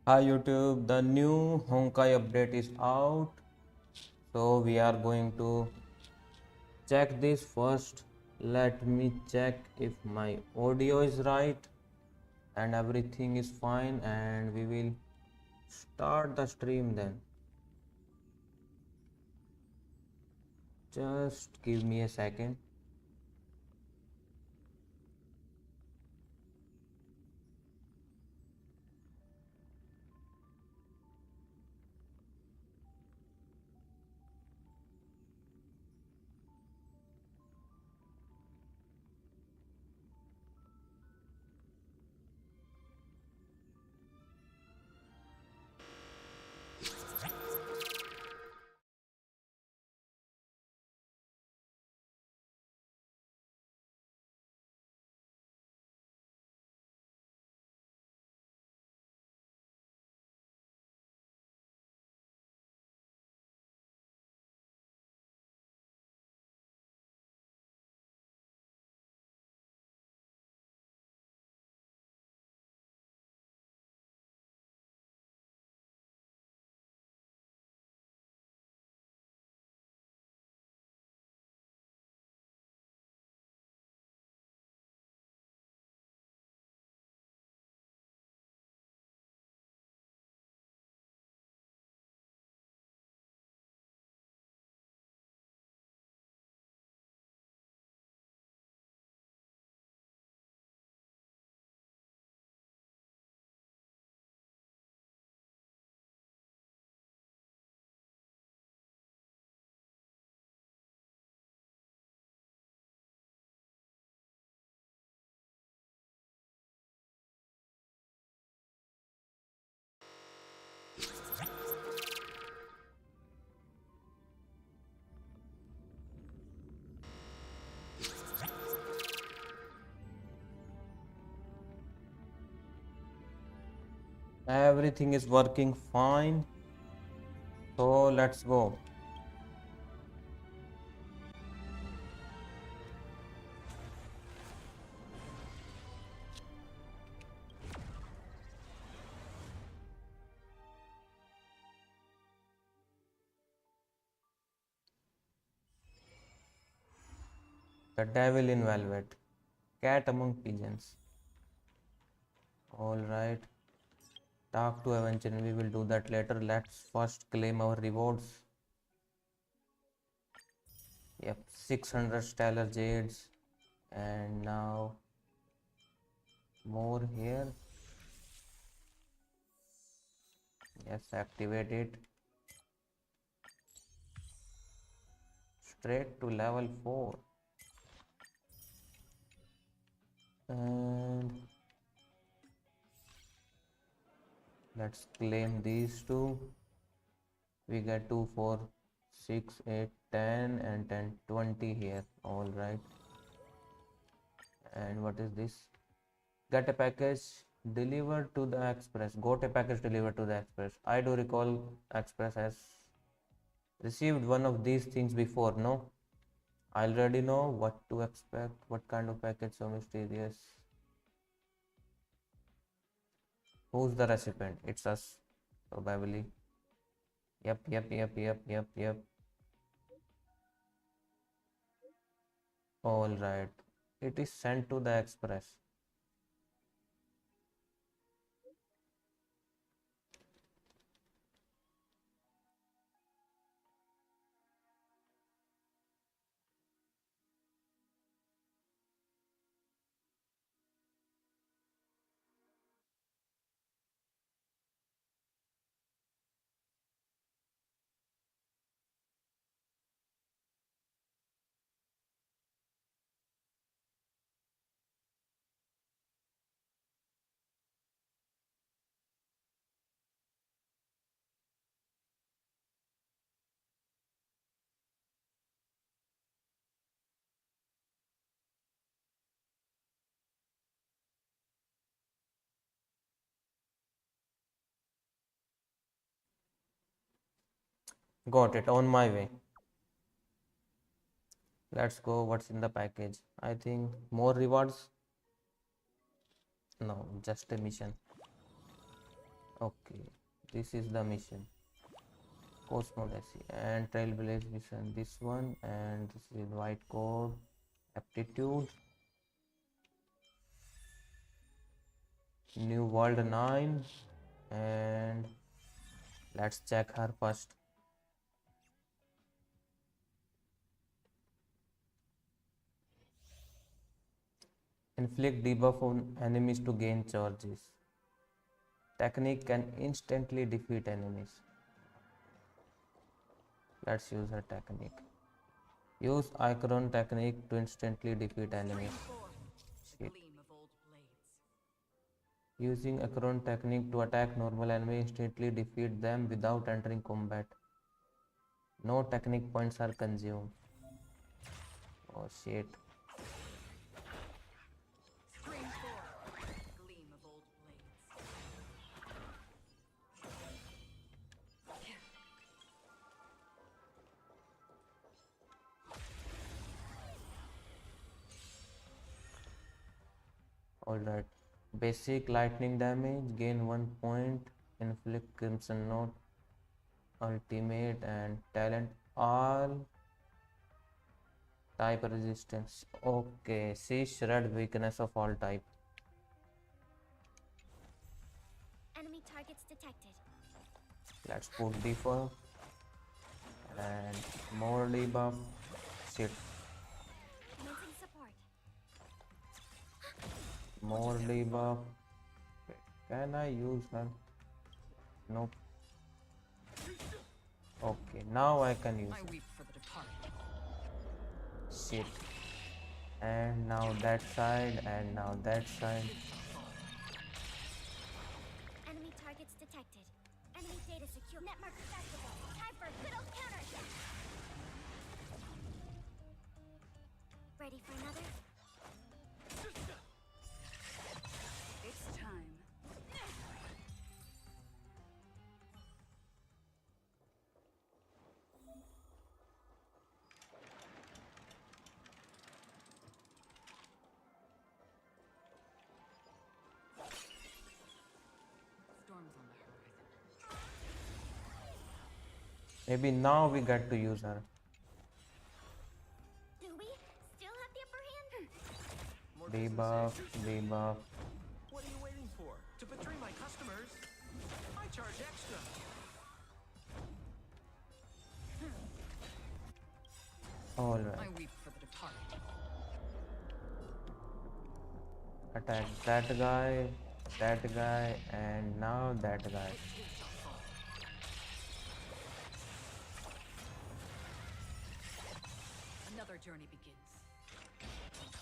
Hi YouTube, the new Honkai update is out. So we are going to check this first. Let me check if my audio is right and everything is fine, and we will start the stream then. Just give me a second. Everything is working fine. So let's go. The devil in velvet. Cat among pigeons. Alright. Talk to Avenger. We will do that later. Let's first claim our rewards. Yep, 600 stellar jades, and now more here. Yes, activate it. Straight to level 4. And let's claim these two. We get 2, 4, 6, 8, 10, and 10, 20 here. All right. And what is this? Get a package delivered to the express. Got a package delivered to the express. I do recall express has received one of these things before, no? I already know what to expect. What kind of package so mysterious? Who's the recipient? It's us, probably. Yep. All right. It is sent to the express. Got it. On my way. Let's go. What's in the package? I think more rewards. No, just a mission. Okay, this is the mission. Cosmodesy and Trailblazer mission. This one, and this is white code aptitude. New world 9, and let's check her first. Inflict debuff on enemies to gain charges. Technique can instantly defeat enemies. Let's use her technique. Use Icon technique to instantly defeat enemies. Shit. Using Icon technique to attack normal enemies instantly defeat them without entering combat. No technique points are consumed. Oh shit. Alright. Basic lightning damage, gain 1 point, inflict crimson note, ultimate and talent all type resistance. Okay, see shred weakness of all type. Enemy targets detected. Let's put debuff and more debuff. Shit. Commencing support. More debuff. Wait, can I use her? Nope. Okay, now I can use her. Shit. And now that side, and now that side. Enemy targets detected. Enemy data secure. Netmark accessible. Time for a good old counter. Ready for another? It's time. Storms on the horizon. Maybe now we get to use her. Do we still have the upper hand? More Debuff, business debuff. What are you waiting for? To betray my customers? I charge extra. Alright. I weep for the departed. Attack that guy, and now that guy. Another journey begins.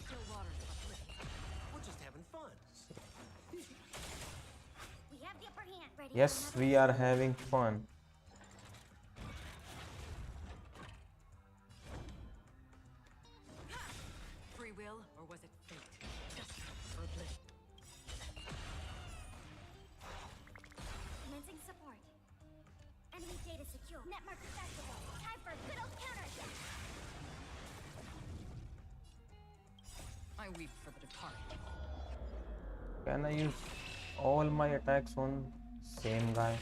Still waters uplifted. We're just having fun. We have the upper hand. Ready Yes, for another? we are having fun. Free will, or was it fate? Or bliss? Commencing support. Enemy data secure. Netmark accessible. Time for a good old counter. I weep for the departed. Can I use all my attacks on same guy?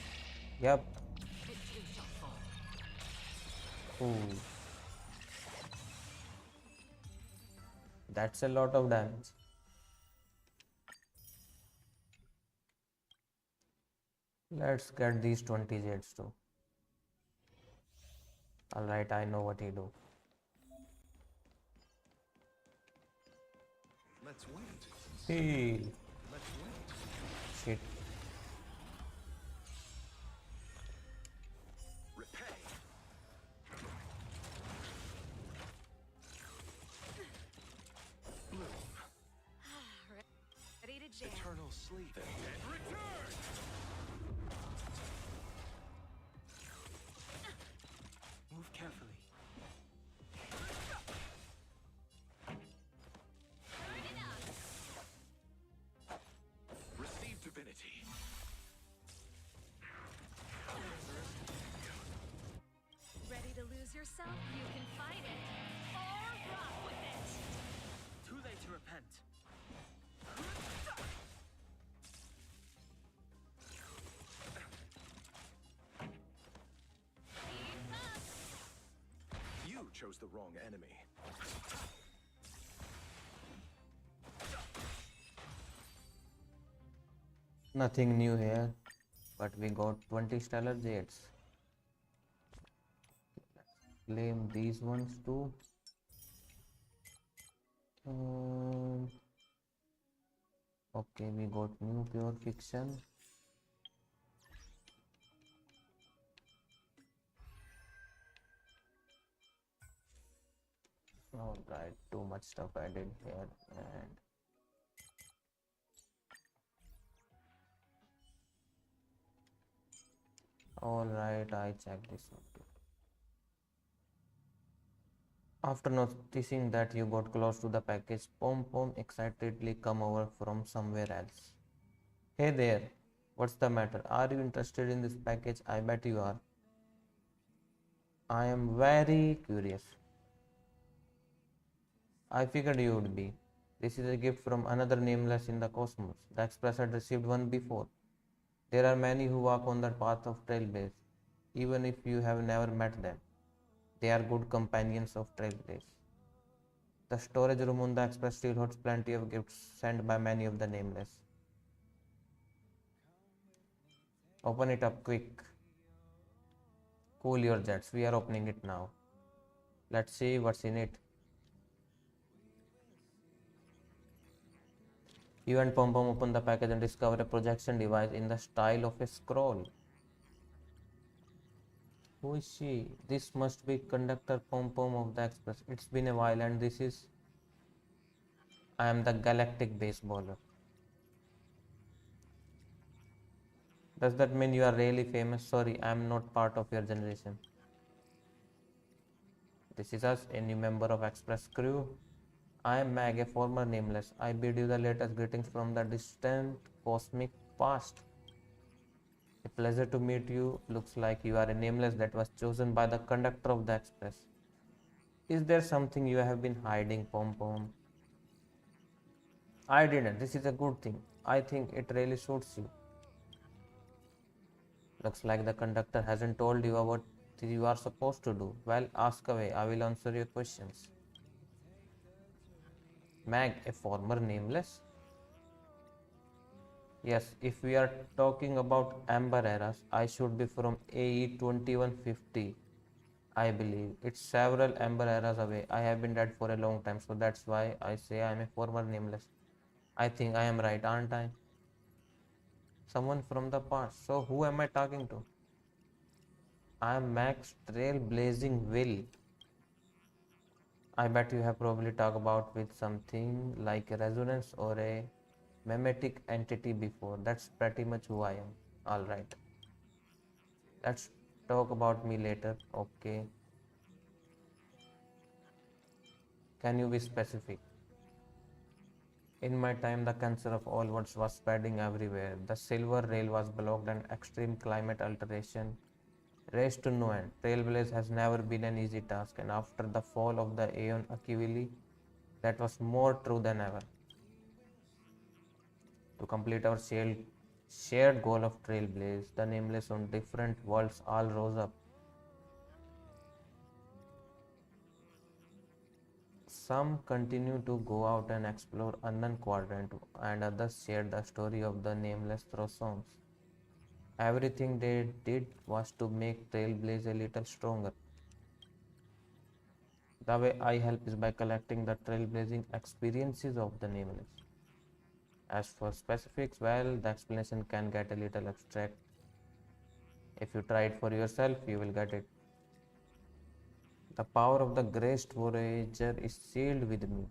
Yep. It too shall fall. Ooh. That's a lot of damage. Let's get these 20 jets too. Alright, I know what he do. Let's wait. Heal. Let's wait. Shit. Repay. Bloom. Ready to jam. Eternal sleep. And return! Move carefully. Receive divinity. Ready to lose yourself? You can fight it. Or rock with it. Too late to repent. chose the wrong enemy. Nothing new here, but we got 20 stellar jades. Claim these ones too. Okay, we got new pure fiction. Alright, too much stuff added here and alright, I checked this one too. After noticing that you got close to the package, Pom Pom excitedly come over from somewhere else. Hey there, what's the matter? Are you interested in this package? I bet you are. I am very curious. I figured you would be. This is a gift from another nameless in the cosmos. The Express had received one before. There are many who walk on the path of Trailblaze, even if you have never met them. They are good companions of Trailblaze. The storage room on the Express still holds plenty of gifts sent by many of the nameless. Open it up quick. Cool your jets. We are opening it now. Let's see what's in it. You and Pom Pom open the package and discover a projection device in the style of a scroll. Who is she? This must be Conductor Pom Pom of the Express. It's been a while and this is... I am the galactic baseballer. Does that mean you are really famous? Sorry, I am not part of your generation. This is us, a new member of Express crew. I am Mag, a former nameless. I bid you the latest greetings from the distant cosmic past. A pleasure to meet you. Looks like you are a nameless that was chosen by the conductor of the Express. Is there something you have been hiding, Pom Pom? I didn't. This is a good thing. I think it really suits you. Looks like the conductor hasn't told you what you are supposed to do. Well, ask away. I will answer your questions. Mag, a former nameless? Yes, if we are talking about Amber eras, I should be from AE 2150. I believe it's several Amber eras away. I have been dead for a long time, so that's why I say I am a former nameless. I think I am right, aren't I? Someone from the past. So who am I talking to? I am Max Trailblazing Will. I bet you have probably talked about with something like a resonance or a memetic entity before. That's pretty much who I am. Alright. Let's talk about me later. Okay. Can you be specific? In my time, the cancer of all worlds was spreading everywhere. The silver rail was blocked and extreme climate alteration raced to no end. Trailblaze has never been an easy task, and after the fall of the Aeon Akivili, that was more true than ever. To complete our shared goal of Trailblaze, the nameless on different worlds all rose up. Some continue to go out and explore unknown quadrant, and others share the story of the nameless through songs. Everything they did was to make Trailblaze a little stronger. The way I help is by collecting the trailblazing experiences of the nameless. As for specifics, well, the explanation can get a little abstract. If you try it for yourself, you will get it. The power of the graced Voyager is sealed with me.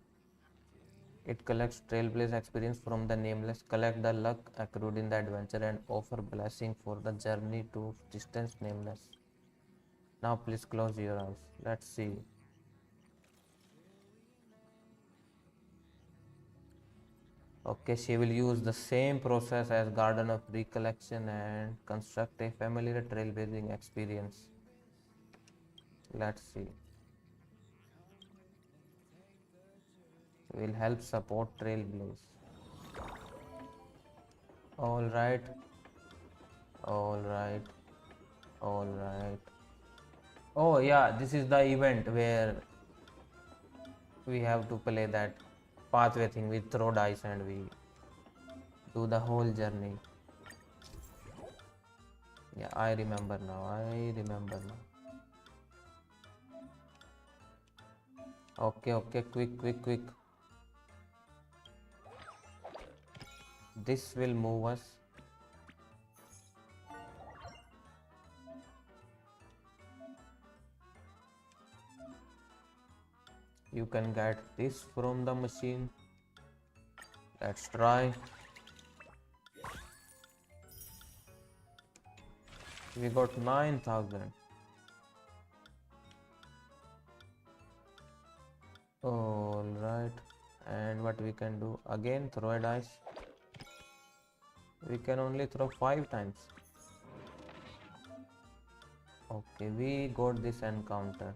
It collects trailblaze experience from the nameless, collect the luck accrued in the adventure, and offer blessing for the journey to distant nameless. Now please close your eyes. Let's see. Okay, she will use the same process as Garden of Recollection and construct a familiar trailblazing experience. Let's see. Will help support Trailblaze. Alright. Alright. Alright. Oh yeah, this is the event where we have to play that pathway thing. We throw dice and we do the whole journey. Yeah, I remember now. I remember now. Okay, okay, quick, quick, quick. This will move us. You can get this from the machine. Let's try. We got 9,000. All right. And what we can do again? Throw a dice. We can only throw 5 times. Okay, we got this encounter.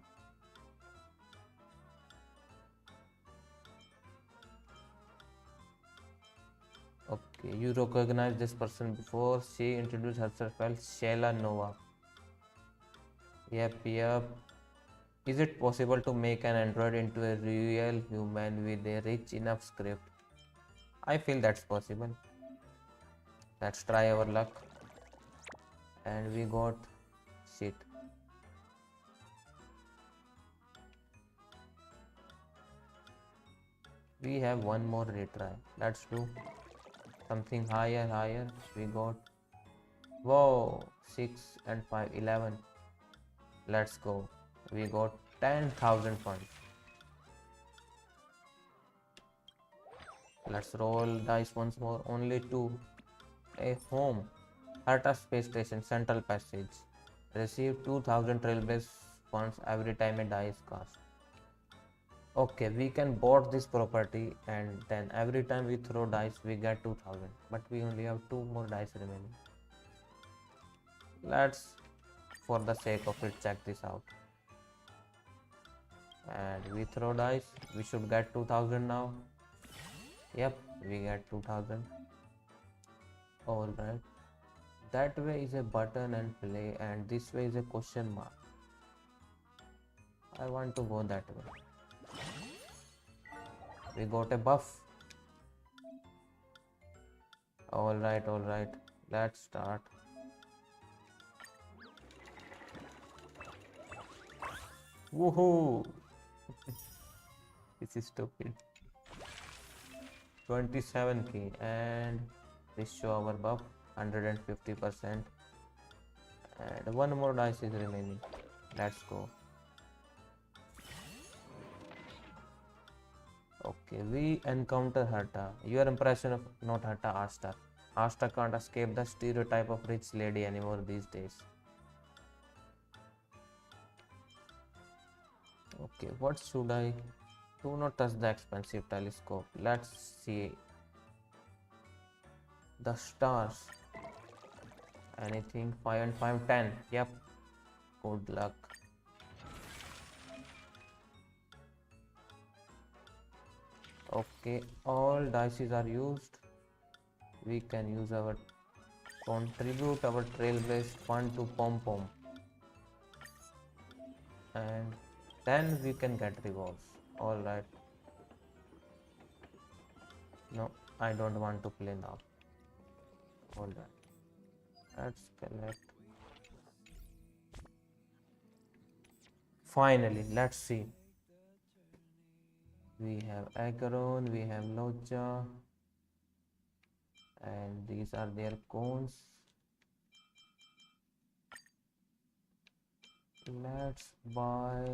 Okay, you recognize this person before. She introduced herself as Shayla Nova. Yep, yep. Is it possible to make an android into a real human with a rich enough script? I feel that's possible. Let's try our luck. And we got shit. We have one more retry. Let's do something higher, higher. We got, whoa, 6 and 5, 11. Let's go. We got 10,000 funds. Let's roll dice once more. Only 2. A home. Herta Space Station, Central Passage. Receive 2,000 Trailblazer funds every time a die is cast. Okay, we can board this property and then every time we throw dice we get 2,000. But we only have 2 more dice remaining. Let's, for the sake of it, check this out. And we throw dice. We should get 2,000 now. Yep, we get 2,000. Alright. That way is a button and play, and this way is a question mark. I want to go that way. We got a buff. Alright, alright. Let's start. Woohoo! This is stupid. 27k, and this show our buff 150%. And one more dice is remaining. Let's go. Okay, we encounter Herta. Your impression of not Herta, Asta. Asta can't escape the stereotype of rich lady anymore these days. Okay, what should I do? Not touch the expensive telescope. Let's see the stars. Anything 5 and 5, 10. Yep. Good luck. Okay, all dices are used. We can use our contribute our Trailblazer fund to Pom Pom, and then we can get rewards. All right. No, I don't want to play now. All right. Let's collect. Finally, let's see. We have Acheron, we have Locha, and these are their cones. Let's buy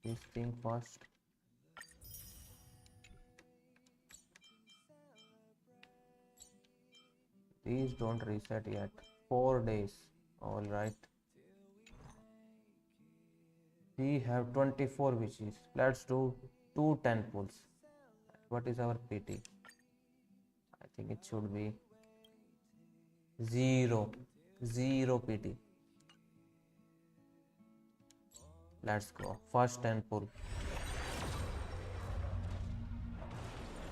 this thing first. These don't reset yet. 4 days. All right. We have 24 wishes. Let's do 2 10 pulls. What is our PT? I think it should be 0. 0 PT. Let's go. First 10 pull.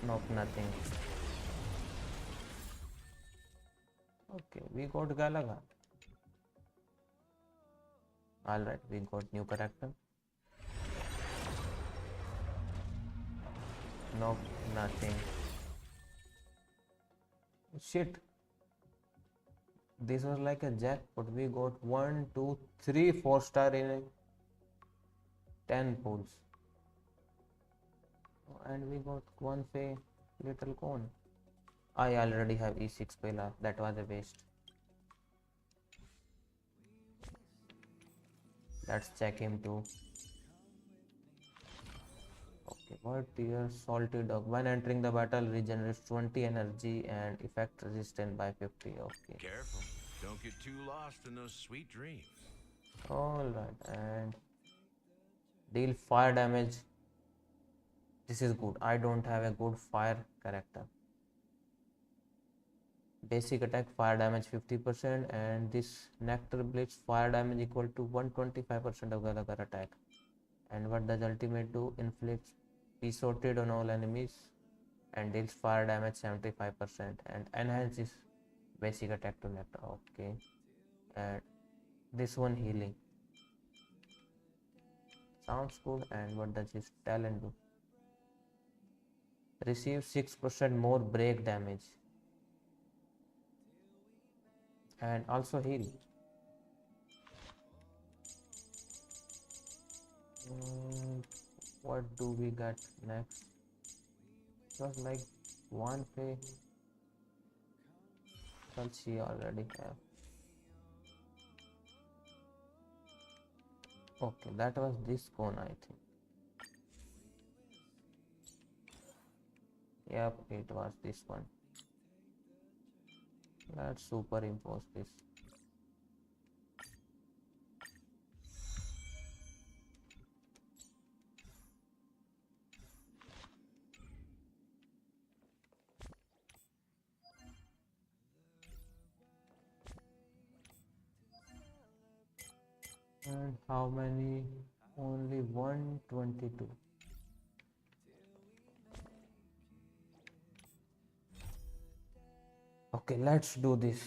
Nope, nothing. Okay, we got Galaga. Alright, we got new character. Nope, nothing. Shit. This was like a jackpot. We got 1, 2, 3 4-star in 10 pulls. And we got one little cone. I already have E6 pillar. That was a waste. Let's check him too. Okay, what is salty dog? When entering the battle, regenerates 20 energy and effect resistant by 50. Okay. Careful. Don't get too lost in those sweet dreams. Alright, and deal fire damage. This is good. I don't have a good fire character. Basic attack fire damage 50%, and this Nectar Blitz fire damage equal to 125% of the other attack. And what does ultimate do? Inflicts be sorted on all enemies and deals fire damage 75% and enhances basic attack to Nectar. Okay, and this one healing sounds good. And what does his talent do? Receive 6% more break damage and also heal. What do we get next? It was like one pay. Well, she already have. Okay, that was this cone, I think. Yep, it was this one. Let's superimpose this. And how many? Only 122. Okay, let's do this.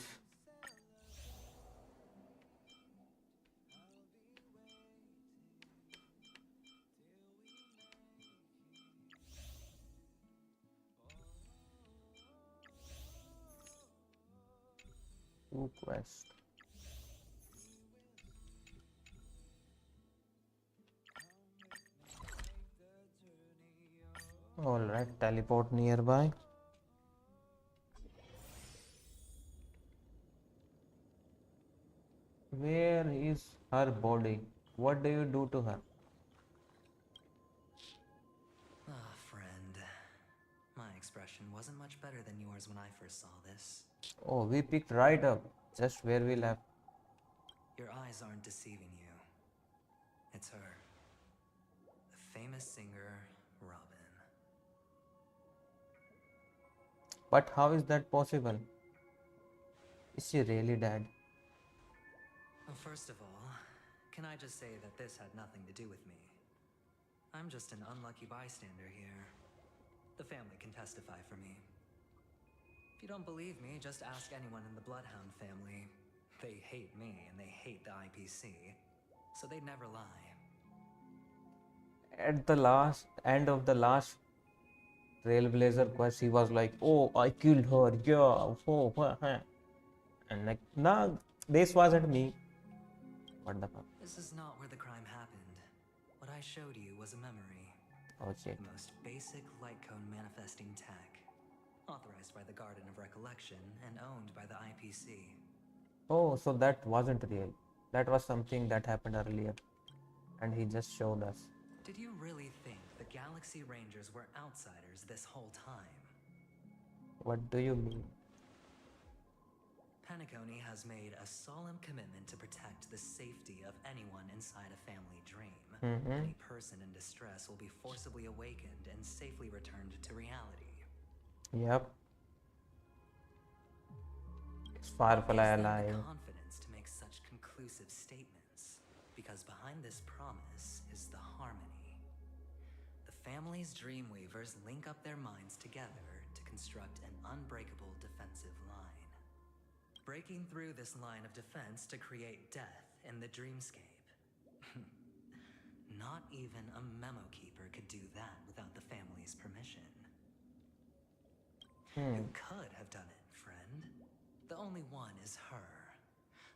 Two quest. Alright, teleport nearby. Where is her body? What do you do to her? Ah, friend. My expression wasn't much better than yours when I first saw this. Oh, we picked right up, just where we left. Your eyes aren't deceiving you. It's her. The famous singer, Robin. But how is that possible? Is she really dead? Well, first of all, can I just say that this had nothing to do with me? I'm just an unlucky bystander here. The family can testify for me. If you don't believe me, just ask anyone in the Bloodhound family. They hate me and they hate the IPC, so they'd never lie. At the last end of the last Trailblazer quest, he was like, "Oh, I killed her, yeah, oh, and like, nah, this wasn't me." What the fuck? This is not where the crime happened. What I showed you was a memory. Oh shit. The most basic light cone manifesting tech. Authorized by the Garden of Recollection and owned by the IPC. Oh, so that wasn't real. That was something that happened earlier, and he just showed us. Did you really think the Galaxy Rangers were outsiders this whole time? What do you mean? Panicone has made a solemn commitment to protect the safety of anyone inside a family dream. Any person in distress will be forcibly awakened and safely returned to reality. Yep. Is Firefly Gives them alive? the confidence to make such conclusive statements, because behind this promise is the harmony. The family's Dreamweavers link up their minds together to construct an unbreakable defensive line. Breaking through this line of defense to create death in the dreamscape. Not even a memo keeper could do that without the family's permission. You could have done it, friend. The only one is her.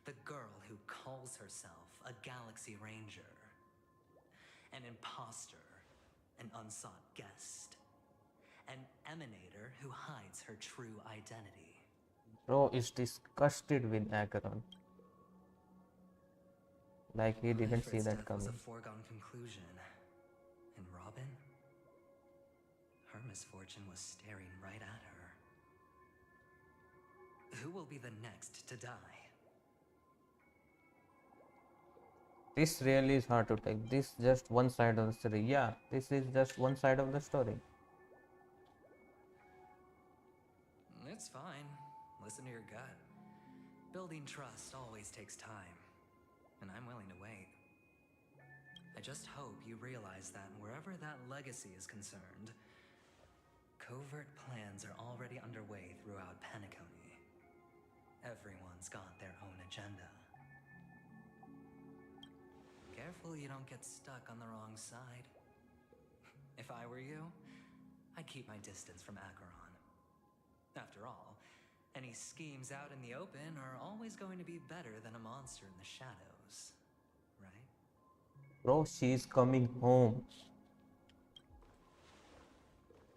The girl who calls herself a Galaxy Ranger. An imposter. An unsought guest. An emanator who hides her true identity. Bro is disgusted with Acheron. Like he didn't see Ifrit's that death was a coming. foregone conclusion. And Robin? Her misfortune was staring right at her. Who will be the next to die? This really is hard to take. This just one side of the story. Yeah, this is just one side of the story. It's fine. Listen to your gut. Building trust always takes time. And I'm willing to wait. I just hope you realize that wherever that legacy is concerned, covert plans are already underway throughout Penacony. Everyone's got their own agenda. Careful you don't get stuck on the wrong side. If I were you, I'd keep my distance from Acheron. After all, any schemes out in the open are always going to be better than a monster in the shadows, right? Bro, she's coming home.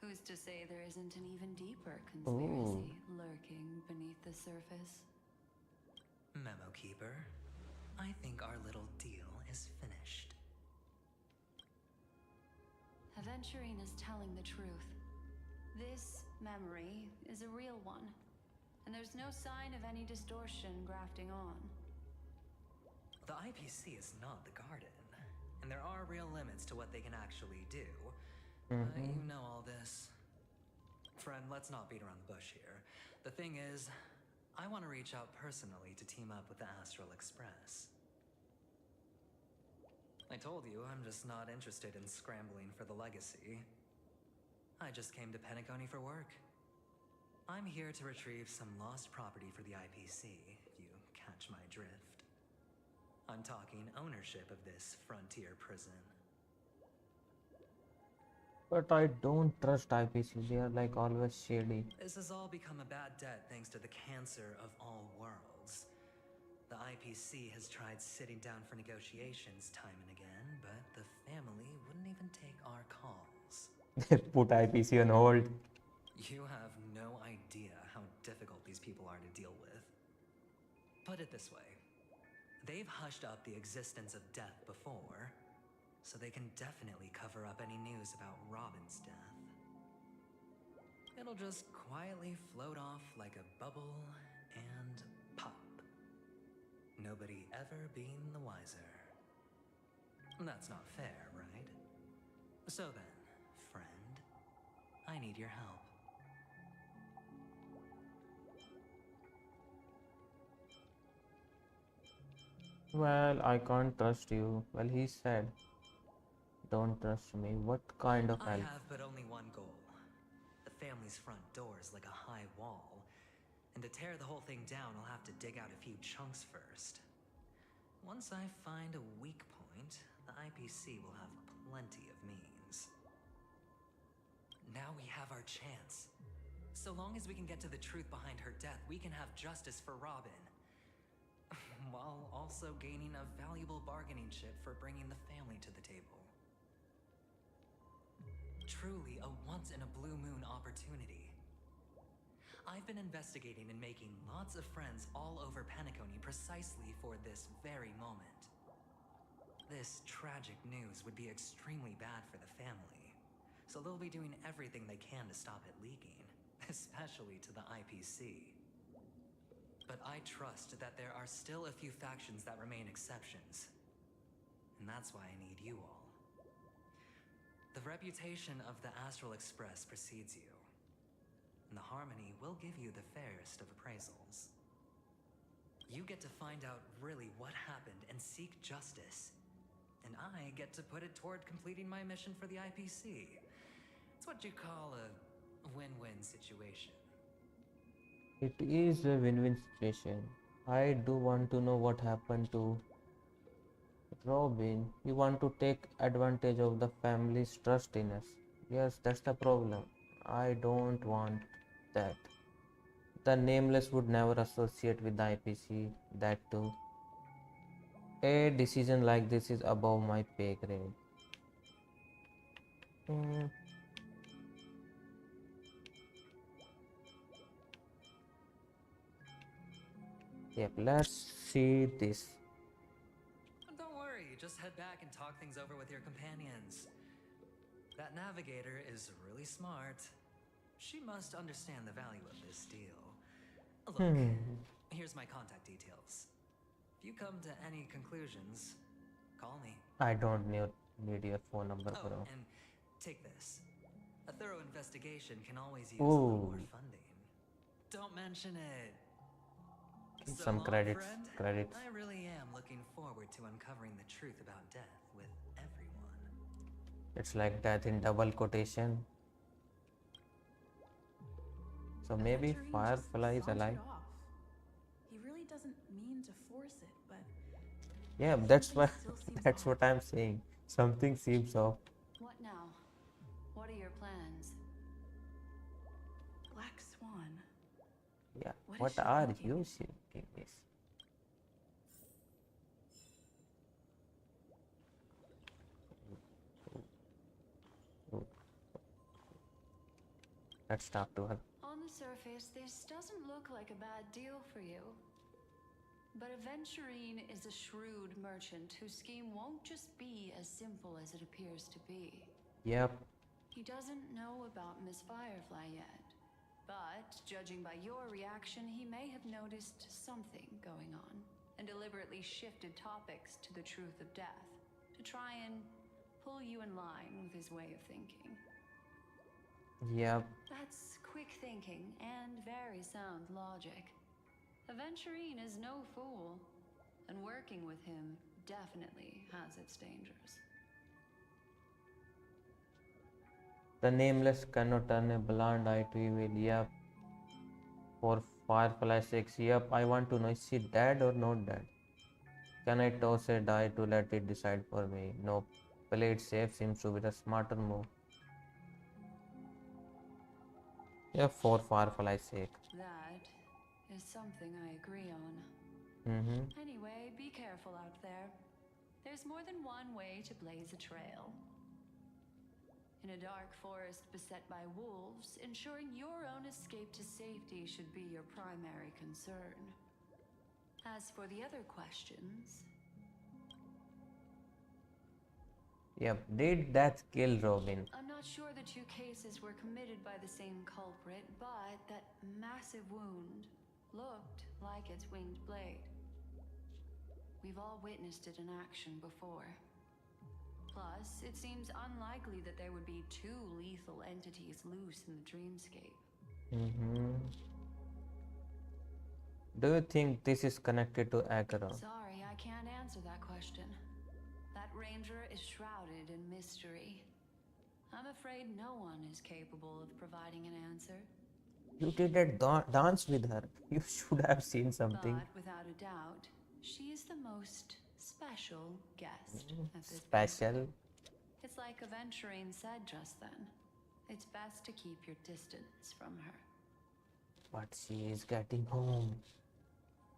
Who's to say there isn't an even deeper conspiracy lurking beneath the surface? Memo Keeper, I think our little deal is finished. Aventurine is telling the truth. This memory is a real one, and there's no sign of any distortion grafting on. The IPC is not the Garden, and there are real limits to what they can actually do. You know all this. Friend, let's not beat around the bush here. The thing is, I want to reach out personally to team up with the Astral Express. I told you I'm just not interested in scrambling for the legacy. I just came to Penacony for work. I'm here to retrieve some lost property for the IPC, if you catch my drift. I'm talking ownership of this frontier prison. But I don't trust IPC. They are like always shady. This has all become a bad debt thanks to the cancer of all worlds. The IPC has tried sitting down for negotiations time and again, but the family wouldn't even take our calls. They put IPC on hold. You have no idea how difficult these people are to deal with. Put it this way. They've hushed up the existence of death before, so they can definitely cover up any news about Robin's death. It'll just quietly float off like a bubble and pop. Nobody ever being the wiser. That's not fair, right? So then, friend, I need your help. Well, I can't trust you. Well, he said, don't trust me. What kind of I help? have but only one goal. The family's front door is like a high wall. And to tear the whole thing down, I'll have to dig out a few chunks first. Once I find a weak point, the IPC will have plenty of means. Now we have our chance. So long as we can get to the truth behind her death, we can have justice for Robin. While also gaining a valuable bargaining chip for bringing the family to the table. Truly a once-in-a-blue-moon opportunity. I've been investigating and making lots of friends all over Penacony precisely for this very moment. This tragic news would be extremely bad for the family, so they'll be doing everything they can to stop it leaking, especially to the IPC. But I trust that there are still a few factions that remain exceptions, and that's why I need you all. The reputation of the Astral Express precedes you, and the Harmony will give you the fairest of appraisals. You get to find out really what happened and seek justice, and I get to put it toward completing my mission for the IPC. It's what you call a win-win situation. It is a win-win situation. I do want to know what happened to Robin, you want to take advantage of the family's trust in us. Yes, that's the problem. I don't want that. The nameless would never associate with the IPC, that too. A decision like this is above my pay grade. Hmm. Yep, let's see this. Don't worry, just head back and talk things over with your companions. That navigator is really smart. She must understand the value of this deal. Look, here's my contact details. If you come to any conclusions, call me. I don't need your phone number, Oh, bro. and take this. A thorough investigation can always use a Ooh. little more funding. Don't mention it. So Some long, credits. friend. Credits. I really am looking forward to uncovering the truth about death with everyone. It's like death in double quotation. So maybe Aventurine Firefly is just sauntered alive. off. He really doesn't mean to force it, but Yeah, that's something why still seems that's off. what I'm saying. Something seems off. What now? What are your plans? Black Swan. Yeah. What What is she are thinking? you thinking this? Oh, let's talk to her. On the surface, this doesn't look like a bad deal for you. But Aventurine is a shrewd merchant whose scheme won't just be as simple as it appears to be. Yep. He doesn't know about Miss Firefly yet. But, judging by your reaction, he may have noticed something going on and deliberately shifted topics to the truth of death to try and pull you in line with his way of thinking. Yep. That's quick thinking and very sound logic. Aventurine is no fool, and working with him definitely has its dangers. The nameless cannot turn a blind eye to evil. Yep. For Firefly 6. Yep. I want to know, is she dead or not dead? Can I toss a die to let it decide for me? No. Play it safe seems to be the smarter move. Yeah, for Firefly's sake. That is something I agree on. Anyway, be careful out there. There's more than one way to blaze a trail. In a dark forest beset by wolves, ensuring your own escape to safety should be your primary concern. As for the other questions, Yep. Did that kill Robin? I'm not sure the two cases were committed by the same culprit, but that massive wound looked like its winged blade. We've all witnessed it in action before. Plus, it seems unlikely that there would be two lethal entities loose in the dreamscape. Do you think this is connected to Acheron? Sorry, I can't answer that question. That ranger is shrouded in mystery. I'm afraid no one is capable of providing an answer. You did a dance with her. You should have seen something. But without a doubt, she is the most special guest at this Special. banquet. It's like Aventurine said just then. It's best to keep your distance from her. But she is getting home.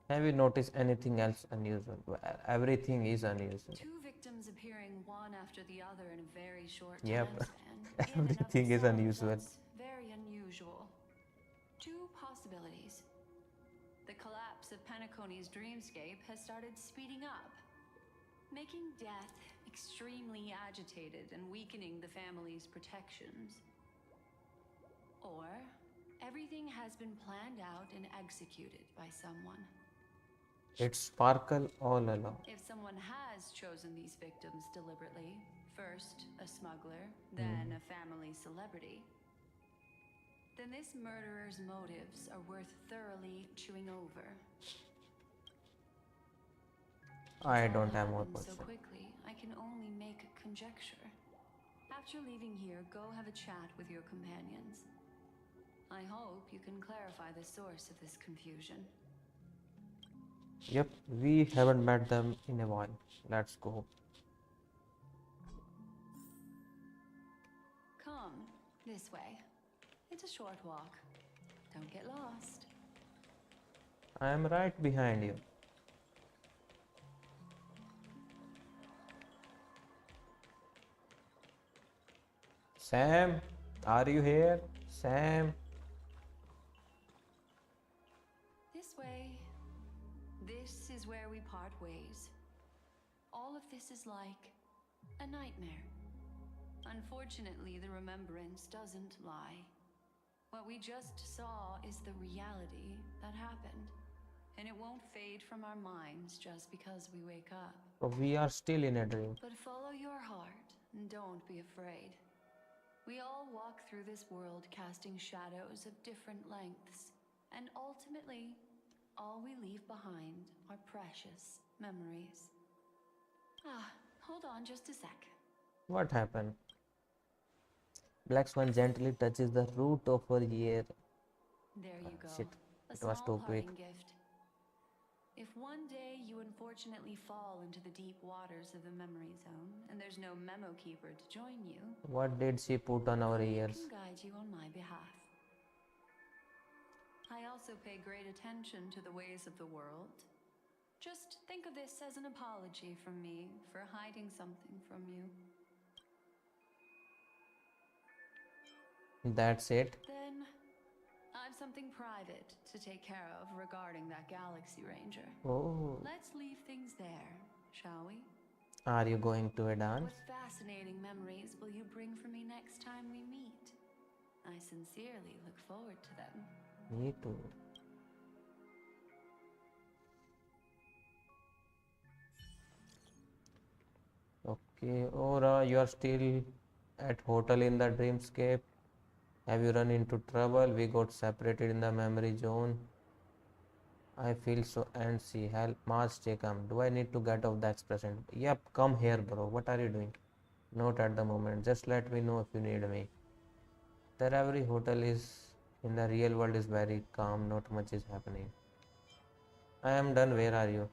Have you noticed anything else unusual? Well, everything is unusual. Two victims appearing one after the other in a very short Yep. time span. Everything is unusual. That's very unusual. Two possibilities. The collapse of Penacony's dreamscape has started speeding up, making death extremely agitated and weakening the family's protections. Or everything has been planned out and executed by someone. It's Sparkle all along. If someone has chosen these victims deliberately, first a smuggler, then a family celebrity, then this murderer's motives are worth thoroughly chewing over. I This don't all have more happened so questions. quickly, I can only make conjecture. After leaving here, go have a chat with your companions. I hope you can clarify the source of this confusion. Yep, we haven't met them in a while. Let's go. Come this way. It's a short walk. Don't get lost. I am right behind you. Sam, are you here? Sam. This way. This is where we part ways. All of this is like a nightmare. Unfortunately, the remembrance doesn't lie. What we just saw is the reality that happened. And it won't fade from our minds just because we wake up. So we are still in a dream. But follow your heart and don't be afraid. We all walk through this world casting shadows of different lengths. And ultimately, all we leave behind are precious memories. Hold on just a sec. What happened? Black Swan gently touches the root of her ear. There you go. Shit, A it was small too quick. parting gift. If one day you unfortunately fall into the deep waters of the memory zone and there's no memo keeper to join you, What did she put on our I ears? can guide you on my behalf. I also pay great attention to the ways of the world. Just think of this as an apology from me for hiding something from you. That's it. Then, I've something private to take care of regarding that Galaxy Ranger. Oh, Let's leave things there, shall we? are you going to a dance? What fascinating memories will you bring for me next time we meet? I sincerely look forward to them. Me too. Okay, Aura, you are still at hotel in the dreamscape. Have you run into trouble? We got separated in the memory zone. I feel so antsy. Help, Mars, come. Do I need to get off the expression? Yep, come here, bro. What are you doing? Not at the moment. Just let me know if you need me. There, every hotel is in the real world is very calm. Not much is happening. I am done. Where are you?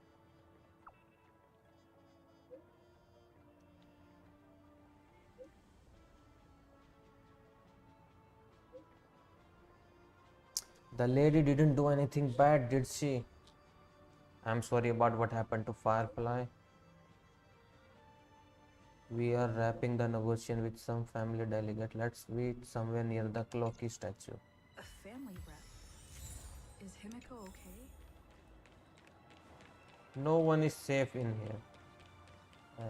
The lady didn't do anything bad, did she? I'm sorry about what happened to Firefly. We are wrapping the negotiation with some family delegate. Let's meet somewhere near the clocky statue. A family rep. Is Himiko okay? No one is safe in here.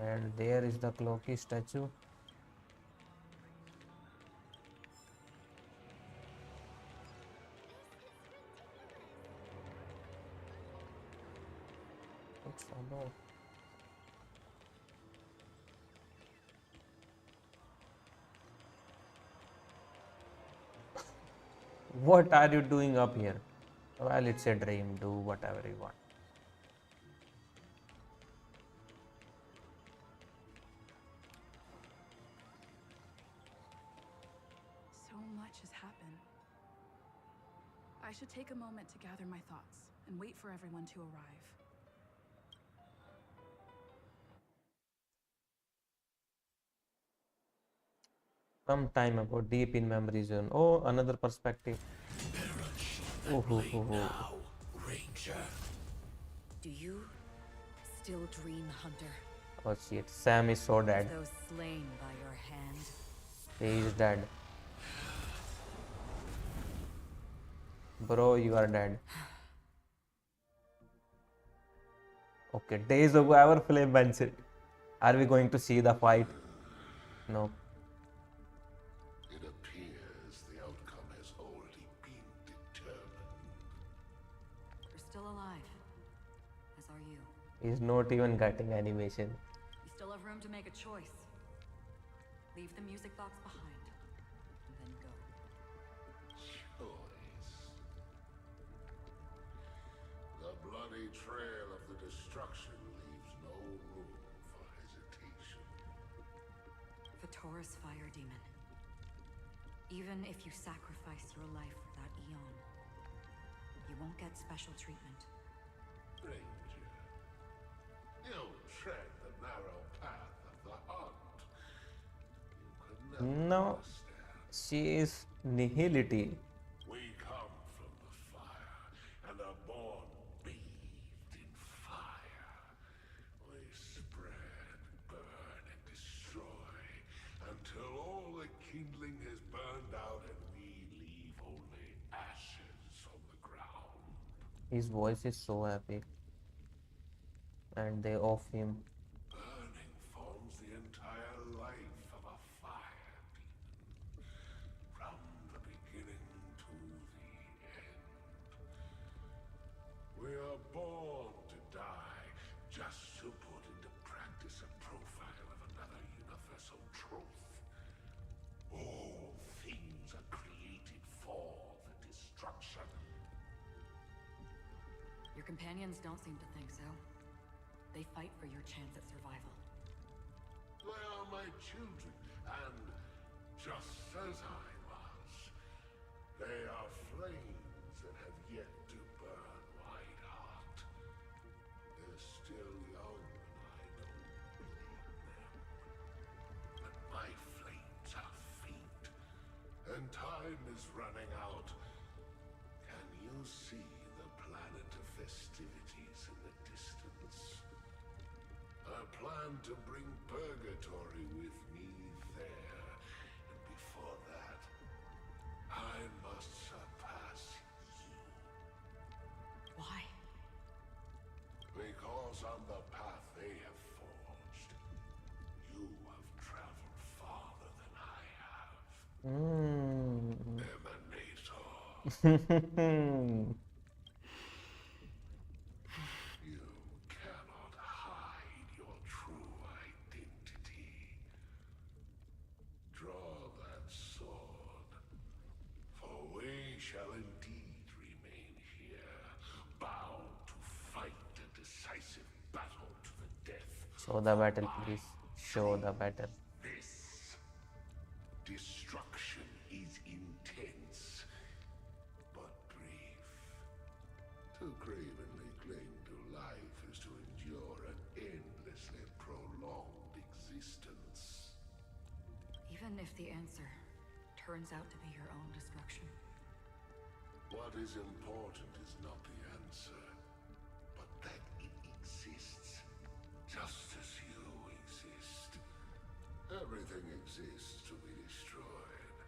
And there is the clocky statue. What's about? What are you doing up here? Well, it's a dream. Do whatever you want. So much has happened. I should take a moment to gather my thoughts and wait for everyone to arrive. Some time ago, deep in memory zone. Oh, another perspective. Oh, ho, ho, ho. Ranger. Do you still dream, Hunter? Oh shit, Sam is so dead. Those slain by your hand? He is dead. Bro, you are dead. Okay, days ago, our flame bench. Are we going to see the fight? No. It appears the outcome has already been determined. You're still alive. As are you. He's not even getting animation. You still have room to make a choice. Leave the music box behind. And then go. Choice. The bloody trail of the destruction leaves no room for hesitation. Taurus Fire Demon. Even if you sacrifice your life for that eon, you won't get special treatment. Ranger. You tread the narrow path of the hunt. You could never No, understand. she is nihility. We come from the fire and are born bathed in fire. We spread, burn, and destroy until all the kindling has burned out and we leave only ashes on the ground. His voice is so epic, and they off him. Burning forms the entire life of a fire demon, from the beginning to the end. We are born to die just to put into practice a profile of another universal truth. All things are created for the destruction. Your companions don't seem to think so. They fight for your chance at survival. They are my children, and just as I was, they are flames that have yet to burn white hot. They're still young, and I don't blame them. But my flames are faint, and time is running out. Can you see the planet of festivities in the distance? I plan to bring purgatory with me there, and before that, I must surpass you. Why? Because on the path they have forged, you have traveled farther than I have. Emanator. You cannot hide your true identity. Draw that sword, for we shall indeed remain here, bound to fight a decisive battle to the death. Show the battle, please. Show the battle. This destruction is intense, but brief. To cravenly cling to life is to endure an endlessly prolonged existence. Even if the answer turns out to be your own destruction. What is important is not the answer, but that it exists, just as you exist. Everything exists to be destroyed.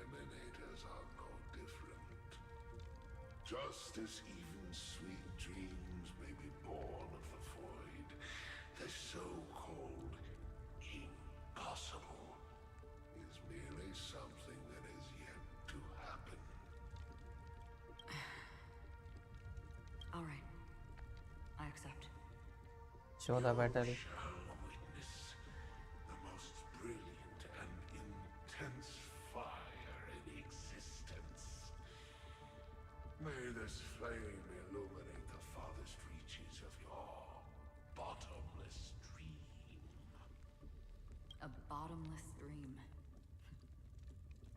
Emanators are no different. Just as even sweet dreams may be born of the void, the so-called impossible is merely something that is yet to happen. All right. I accept. Show the battle. You shall witness the most brilliant and intense fire in existence. May this flame illuminate the farthest reaches of your bottomless dream. A bottomless dream.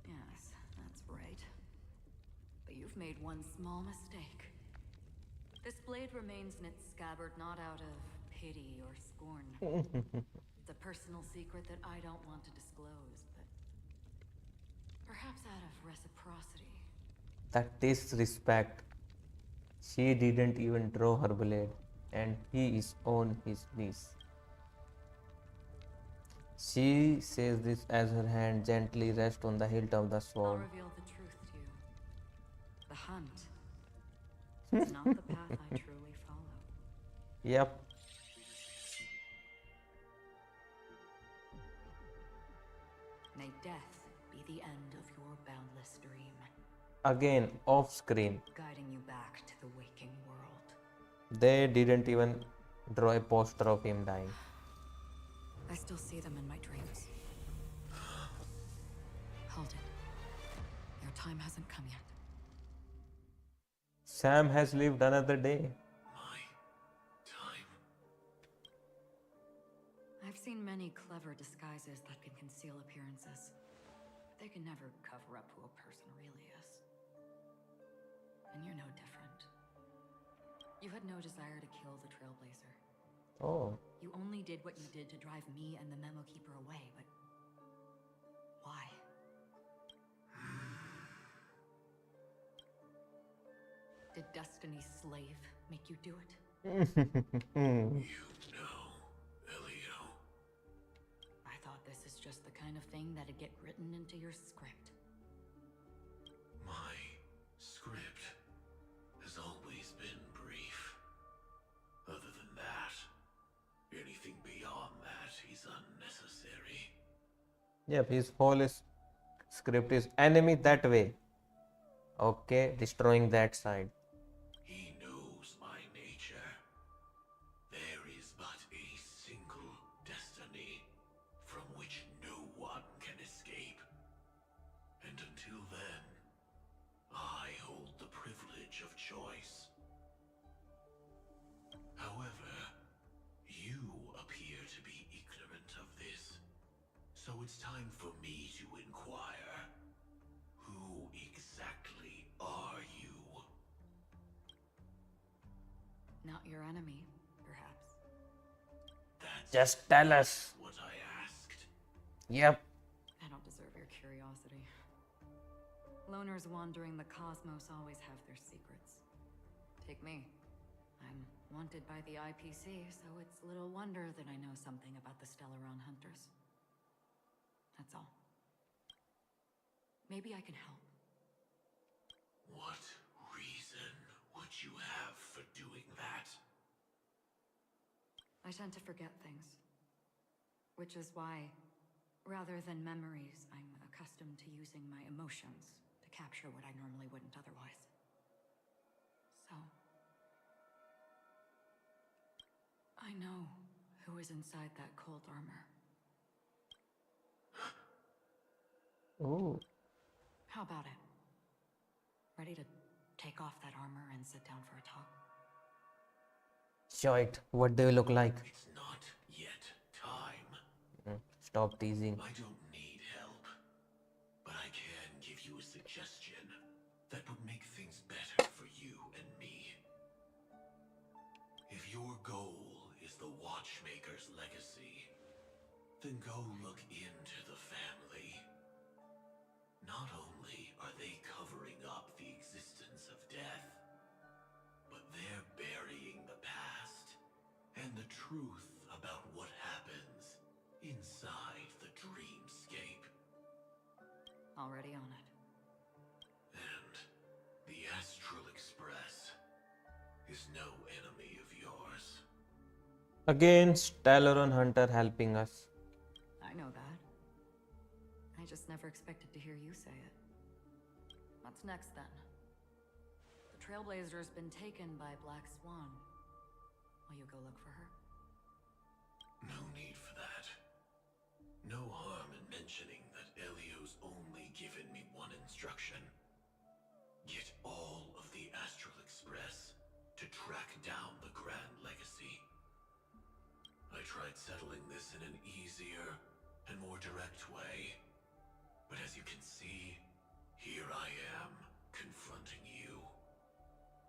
Yes, that's right. But you've made one small mistake. This blade remains in its scabbard not out of pity or scorn. It's a personal secret that I don't want to disclose, but perhaps out of reciprocity. That disrespect. She didn't even draw her blade, and he is on his knees. She says this as her hand gently rests on the hilt of the I'll sword. reveal the truth to you. The hunt is not the path I truly follow. Yep. May death be the end of your boundless dream, Again, off screen. guiding you back to the waking world. They didn't even draw a poster of him dying. I still see them in my dreams. Hold it. Your time hasn't come yet. Sam has lived another day. My time. I've seen many clever disguises that can conceal appearances. But they can never cover up who a person really is. And you're no different. You had no desire to kill the Trailblazer. Oh, You only did what you did to drive me and the Memo Keeper away, but why? Did Destiny's slave make you do it? You know, Elio. I thought this is just the kind of thing that'd get written into your script. My script has always been brief. Other than that, anything beyond that is unnecessary. yep, his whole script is enemy that way. Okay, destroying that side. He knows my nature. There is but a single destiny from which no one can escape. And until then, I hold the privilege of choice. However, you appear to be ignorant of this. So it's time for me to inquire. Who exactly are you? Not your enemy, perhaps. That's Just tell us. what I asked. Yep. I don't deserve your curiosity. Loners wandering the cosmos always have their secrets. Take me. I'm wanted by the IPC, so it's little wonder that I know something about the Stellaron Hunters. That's all. Maybe I can help. What reason would you have for doing that? I tend to forget things. Which is why, rather than memories, I'm accustomed to using my emotions to capture what I normally wouldn't otherwise. So... I know who is inside that cold armor. Oh, How about it? Ready to take off that armor and sit down for a talk? show it. What do you look like? It's not yet time. Stop teasing. I don't need help, but I can give you a suggestion that would make things better for you and me. If your goal is the Watchmaker's legacy, then go look into the family. Not only are they covering up the existence of death, but they're burying the past and the truth about what happens inside the dreamscape. Already on it. And the Astral Express is no enemy of yours. Again, Stellaron Hunter helping us. I know that. I just never expected to hear you say it. What's next then? The Trailblazer's been taken by Black Swan. Will you go look for her? No need for that. No harm in mentioning that Elio's only given me one instruction. Get all of the Astral Express to track down the Grand Legacy. I tried settling this in an easier and more direct way. But as you can see, here I am, confronting you.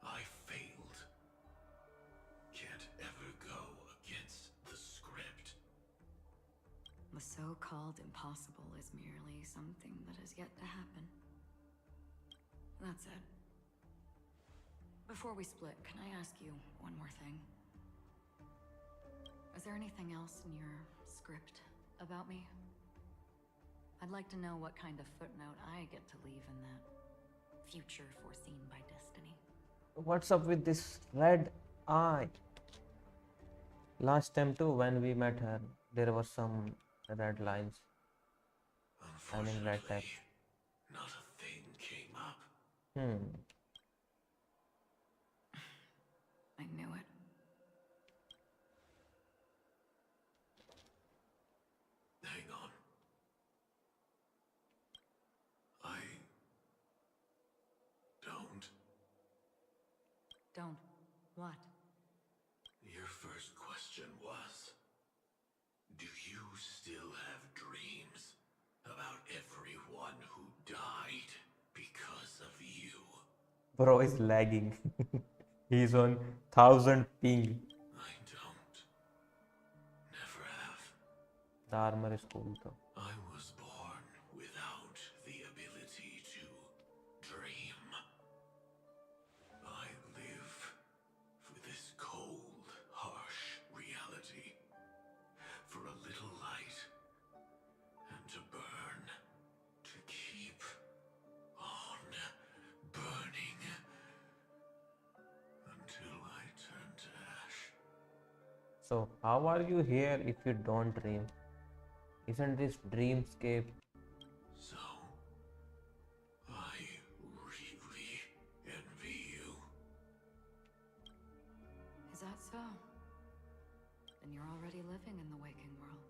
I failed. Can't ever go against the script. The so-called impossible is merely something that has yet to happen. That's it. Before we split, can I ask you one more thing? Is there anything else in your script about me? I'd like to know what kind of footnote I get to leave in that future foreseen by destiny. What's up with this red eye? Last time too, when we met her, there was some red lines. I mean red Unfortunately, text. not a thing came up. I knew it. Hang on. I don't. Don't. What? Your first question was, do you still have dreams about everyone who died because of you? Bro is lagging. He's on 1000 ping. I don't. The armor is cool though. I was born without the ability to dream. I live for this cold, harsh reality. For a little light and to burn, to keep on burning until I turn to ash. So how are you here if you don't dream? Isn't this dreamscape? So, I really envy you. Is that so? Then you're already living in the waking world.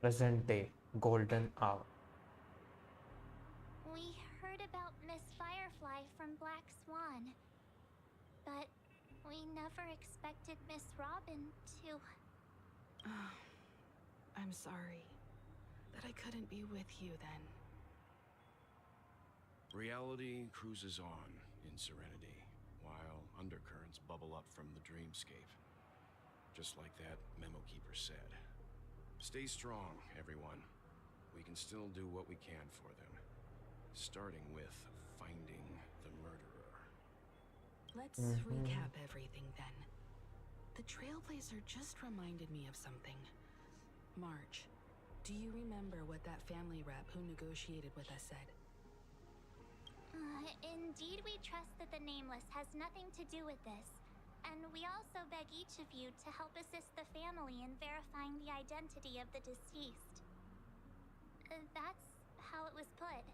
Present day, golden hour. We heard about Miss Firefly from Black Swan, but we never expected Miss Robin to. I'm sorry that I couldn't be with you then. Reality cruises on in serenity, while undercurrents bubble up from the dreamscape. Just like that memo keeper said. Stay strong, everyone. We can still do what we can for them. Starting with finding the murderer. Let's recap everything then. The Trailblazer just reminded me of something. March, do you remember what that family rep who negotiated with us said? Indeed, we trust that the Nameless has nothing to do with this. And we also beg each of you to help assist the family in verifying the identity of the deceased. That's how it was put,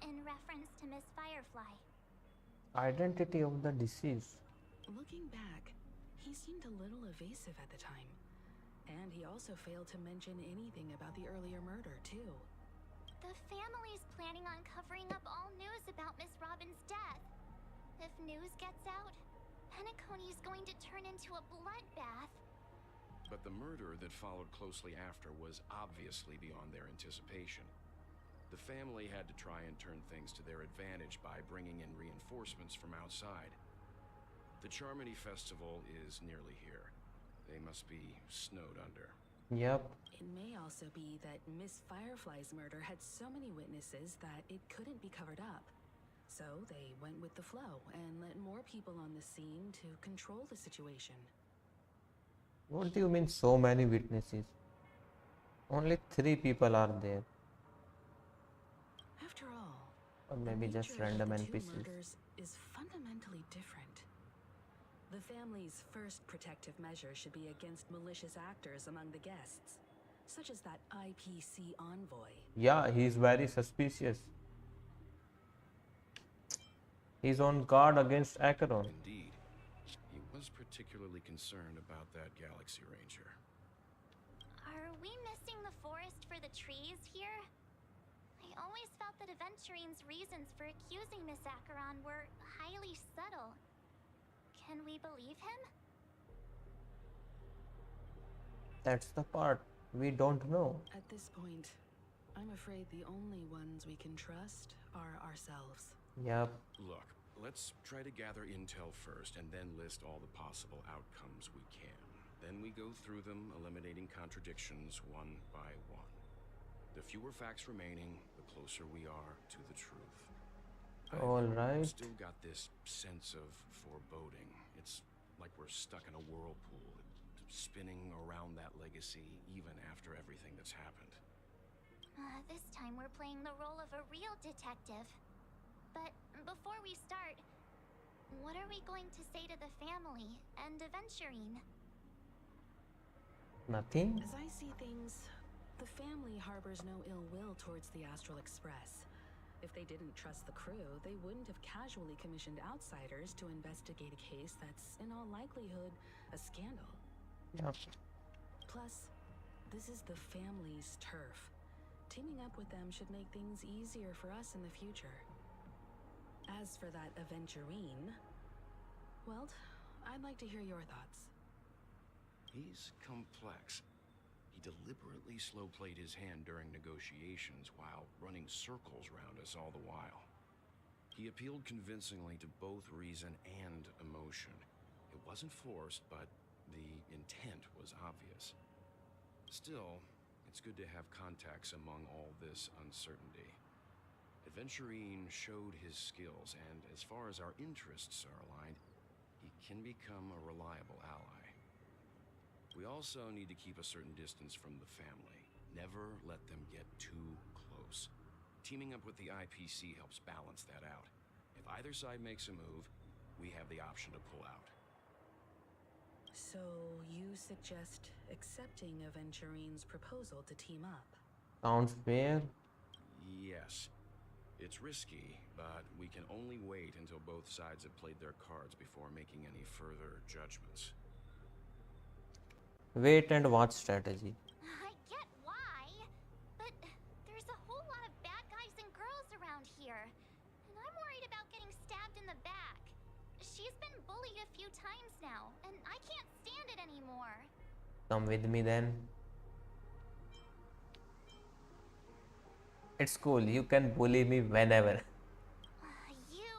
in reference to Miss Firefly. Identity of the deceased. Looking back, he seemed a little evasive at the time. And he also failed to mention anything about the earlier murder, too. The family's planning on covering up all news about Miss Robin's death. If news gets out, Penacony's going to turn into a bloodbath. But the murder that followed closely after was obviously beyond their anticipation. The family had to try and turn things to their advantage by bringing in reinforcements from outside. The Charmony Festival is nearly here. They must be snowed under. Yep. It may also be that Miss Firefly's murder had so many witnesses that it couldn't be covered up. So they went with the flow and let more people on the scene to control the situation. What do you mean so many witnesses? Only 3 people are there. After all, Or the maybe just nature of random the two NPCs. murders is fundamentally different. The family's first protective measure should be against malicious actors among the guests, such as that IPC envoy. Yeah, he is very suspicious. He's on guard against Acheron. Indeed. He was particularly concerned about that Galaxy Ranger. Are we missing the forest for the trees here? I always felt that Aventurine's reasons for accusing Miss Acheron were highly subtle. Can we believe him? That's the part we don't know. At this point, I'm afraid the only ones we can trust are ourselves. Yep. Look, let's try to gather intel first and then list all the possible outcomes we can. Then we go through them, eliminating contradictions one by one. The fewer facts remaining, the closer we are to the truth. All right. I've still got this sense of foreboding. It's like we're stuck in a whirlpool, spinning around that legacy even after everything that's happened. This time we're playing the role of a real detective. But before we start, what are we going to say to the family and Aventurine? Nothing? As I see things, the family harbors no ill will towards the Astral Express. If they didn't trust the crew, they wouldn't have casually commissioned outsiders to investigate a case that's, in all likelihood, a scandal. Yep. Plus, this is the family's turf. Teaming up with them should make things easier for us in the future. As for that Aventurine, well, I'd like to hear your thoughts. He's complex. He deliberately slow-played his hand during negotiations while running circles around us all the while. He appealed convincingly to both reason and emotion. It wasn't forced, but the intent was obvious. Still, it's good to have contacts among all this uncertainty. Adventurine showed his skills, and as far as our interests are aligned, he can become a reliable ally. We also need to keep a certain distance from the family. Never let them get too close. Teaming up with the IPC helps balance that out. If either side makes a move, we have the option to pull out. So, you suggest accepting Aventurine's proposal to team up? Sounds fair. Yes. It's risky, but we can only wait until both sides have played their cards before making any further judgments. Wait and watch strategy. I get why, but there's a whole lot of bad guys and girls around here, and I'm worried about getting stabbed in the back. She's been bullied a few times now, and I can't stand it anymore. Come with me then. It's cool. You can bully me whenever. You...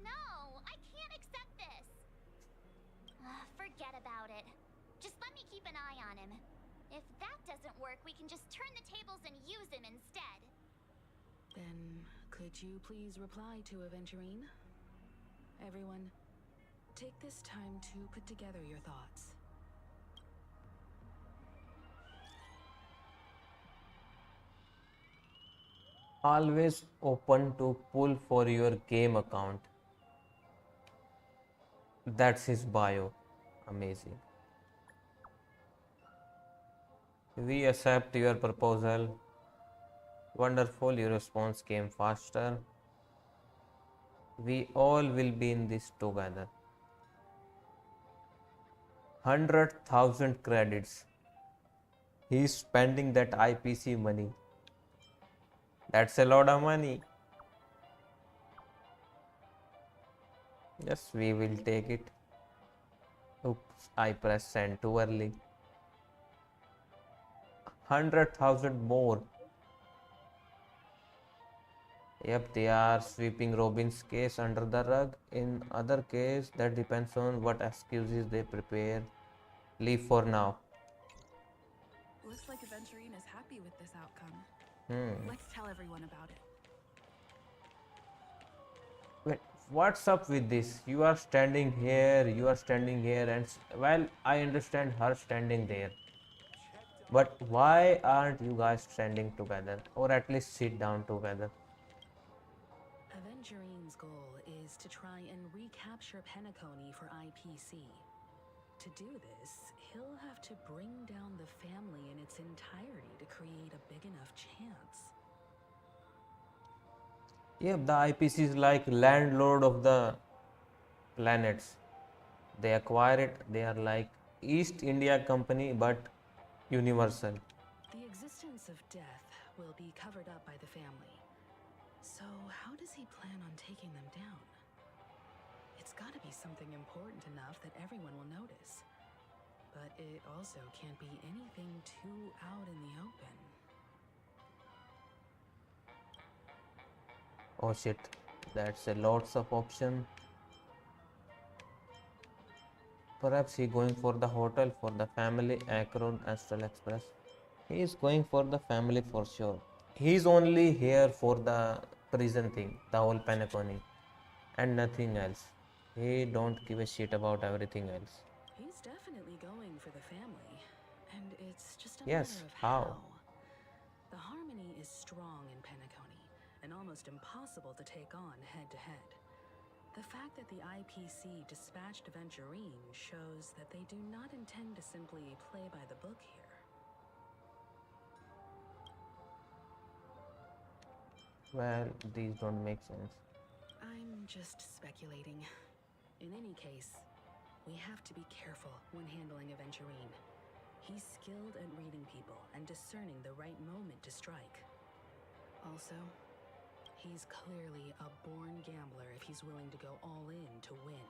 No, I can't accept this. Forget about it. Just let me keep an eye on him. If that doesn't work, we can just turn the tables and use him instead. Then, could you please reply to Aventurine? Everyone, take this time to put together your thoughts. Always open to pull for your game account. That's his bio. Amazing. We accept your proposal. Wonderful, your response came faster. We all will be in this together. 100,000 credits. He's spending that IPC money. That's a lot of money. Yes, we will take it. Oops, I pressed send too early. 100,000 more. Yep, they are sweeping Robin's case under the rug. In other case, that depends on what excuses they prepare. Leave for now. Looks like Aventurine is happy with this outcome. Let's tell everyone about it. Wait, what's up with this? You are standing here, and well, I understand her standing there. But why aren't you guys standing together? Or at least sit down together? Aventurine's goal is to try and recapture Penacony for IPC. To do this, he'll have to bring down the family in its entirety to create a big enough chance. Yep, the IPC is like landlord of the planets. They acquire it. They are like East India Company, but universal. The existence of death will be covered up by the family. So how does he plan on taking them down? It's got to be something important enough that everyone will notice. But it also can't be anything too out in the open. Oh shit, that's a lots of option. Perhaps he going for the hotel for the family, Akron Astral Express. He is going for the family for sure. He's only here for the prison thing, the whole Penacony, and nothing else. He don't give a shit about everything else. He's definitely going for the family. And it's just a Yes, matter of how? The harmony is strong in Penacony, and almost impossible to take on head-to-head. The fact that the IPC dispatched Aventurine shows that they do not intend to simply play by the book here. Well, these don't make sense. I'm just speculating. In any case, we have to be careful when handling Aventurine. He's skilled at reading people and discerning the right moment to strike. Also, he's clearly a born gambler if he's willing to go all in to win.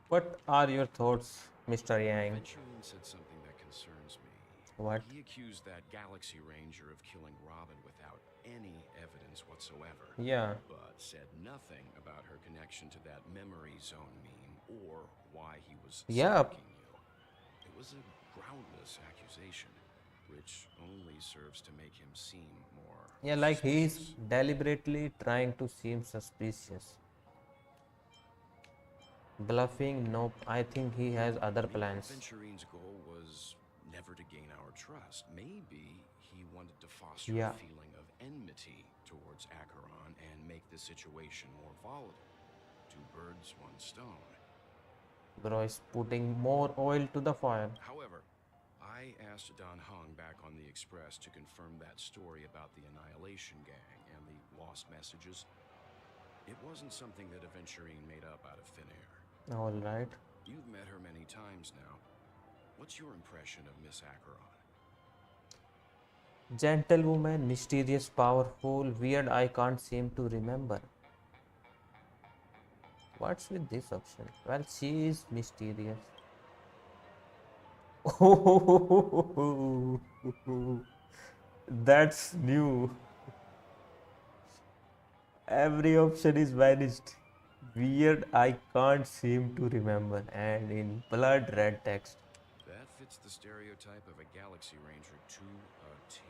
What are your thoughts, Mr. Yang? Venturine said something that concerns me. What? He accused that Galaxy Ranger of killing Robin without any evidence whatsoever. Yeah. But said nothing about her connection to that memory zone meme or why he was Yeah. stalking you. It was a groundless accusation, which only serves to make him seem more Yeah, like he's suspicious. deliberately trying to seem suspicious. Bluffing? Nope. I think he has other Maybe plans. Venturine's goal was never to gain our trust. Maybe he wanted to foster Yeah. a feeling of enmity towards Acheron and make the situation more volatile. Two birds, one stone. Bro is putting more oil to the fire. However, I asked Don Hung back on the Express to confirm that story about the Annihilation Gang and the lost messages. It wasn't something that Aventurine made up out of thin air. Alright. You've met her many times now. What's your impression of Miss Acheron? Gentlewoman, mysterious, powerful, weird, I can't seem to remember. What's with this option? Well, she is mysterious. That's new. Every option is vanished. Weird, I can't seem to remember. And in blood red text. That fits the stereotype of a Galaxy Ranger to a T.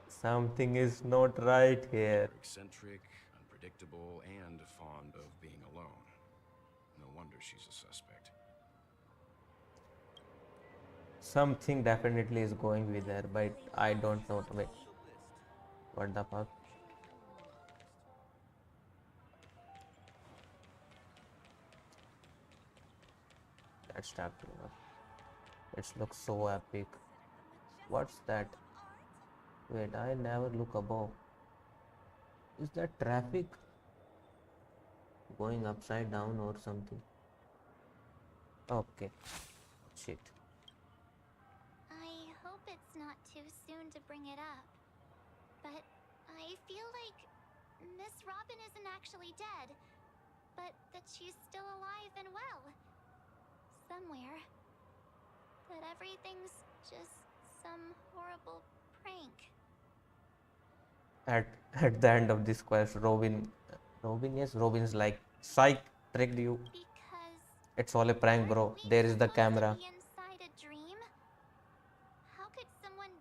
Something is not right here. They're eccentric, unpredictable, and fond of being alone. No wonder she's a suspect. Something definitely is going with her, but I don't know. Wait, what the fuck? Let's start. It looks so epic. What's that? Wait, I never look above. Is that traffic going upside down or something? Okay. Shit. I hope it's not too soon to bring it up. But I feel like Miss Robin isn't actually dead, but that she's still alive and well. Somewhere. That everything's just some horrible prank. At the end of this quest, Robin's like, psych, tricked you. Because It's all a prank, bro. aren't we There is the supposed to camera. be inside a dream? How could someone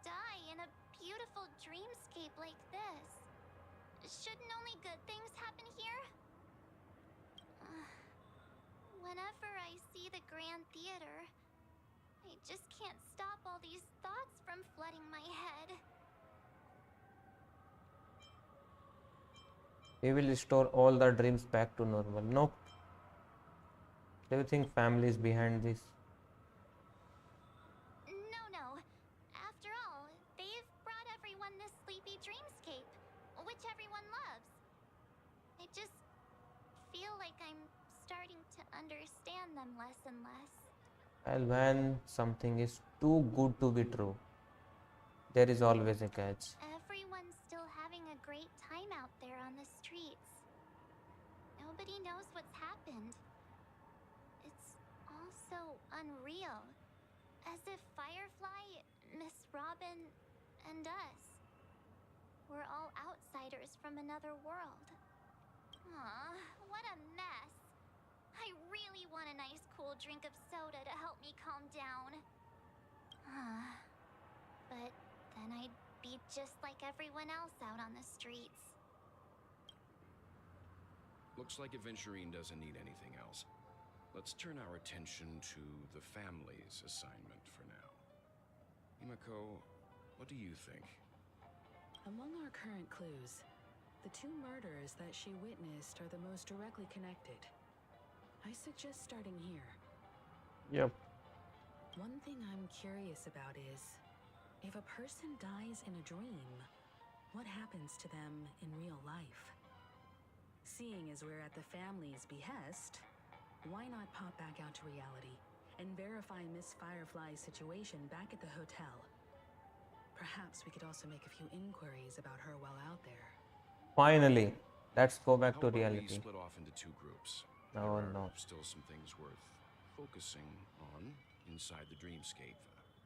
die in a beautiful dreamscape like this? Shouldn't only good things happen here? Whenever I see the Grand Theater, I just can't stop all these thoughts from flooding my head. We will restore all the dreams back to normal. Nope. Do you think family is behind this? No. After all, they've brought everyone this sleepy dreamscape, which everyone loves. I just feel like I'm starting to understand them less and less. Well, when something is too good to be true, there is always a catch. Everyone's still having a great time out there on the streets. Nobody knows what's happened. It's all so unreal. As if Firefly, Miss Robin, and us were all outsiders from another world. Aw, what a mess. I really want a nice cool drink of soda to help me calm down. But then I'd be just like everyone else out on the streets. Looks like Aventurine doesn't need anything else. Let's turn our attention to the family's assignment for now. Himiko, what do you think? Among our current clues, the two murders that she witnessed are the most directly connected. I suggest starting here. Yep. One thing I'm curious about is, if a person dies in a dream, what happens to them in real life? Seeing as we're at the family's behest, why not pop back out to reality and verify Miss Firefly's situation back at the hotel? Perhaps we could also make a few inquiries about her while out there. Finally, let's go back How to about we reality. split off into two groups? Oh There are no. still some things worth focusing on inside the dreamscape.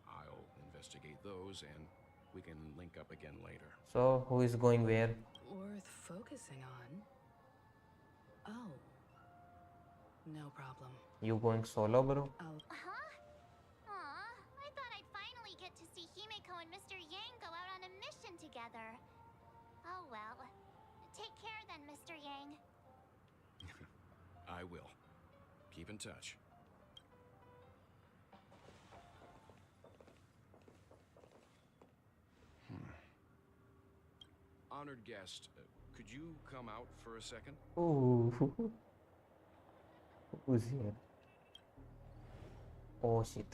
I'll investigate those, and we can link up again later. So who is going where? Worth focusing on? Oh, no problem. You going solo, bro? I'll Huh? Aw, I thought I'd finally get to see Himeko and Mr. Yang go out on a mission together. Oh well. Take care then, Mr. Yang. I will. Keep in touch. Honored guest, could you come out for a second? Ooh. Who's here? Oh shit.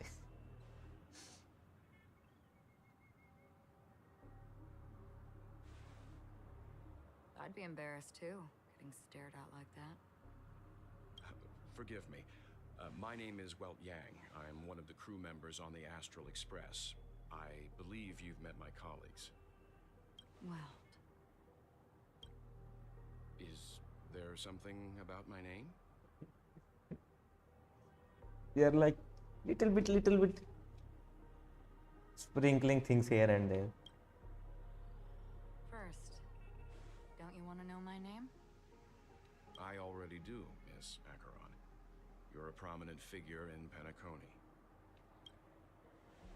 I'd be embarrassed too, getting stared at like that. Forgive me. My name is Welt Yang. I'm one of the crew members on the Astral Express. I believe you've met my colleagues. Well, Is there something about my name? They are like little bit sprinkling things here and there. first, don't you want to know my name? I already do, Miss Acheron. You're a prominent figure in Penacony.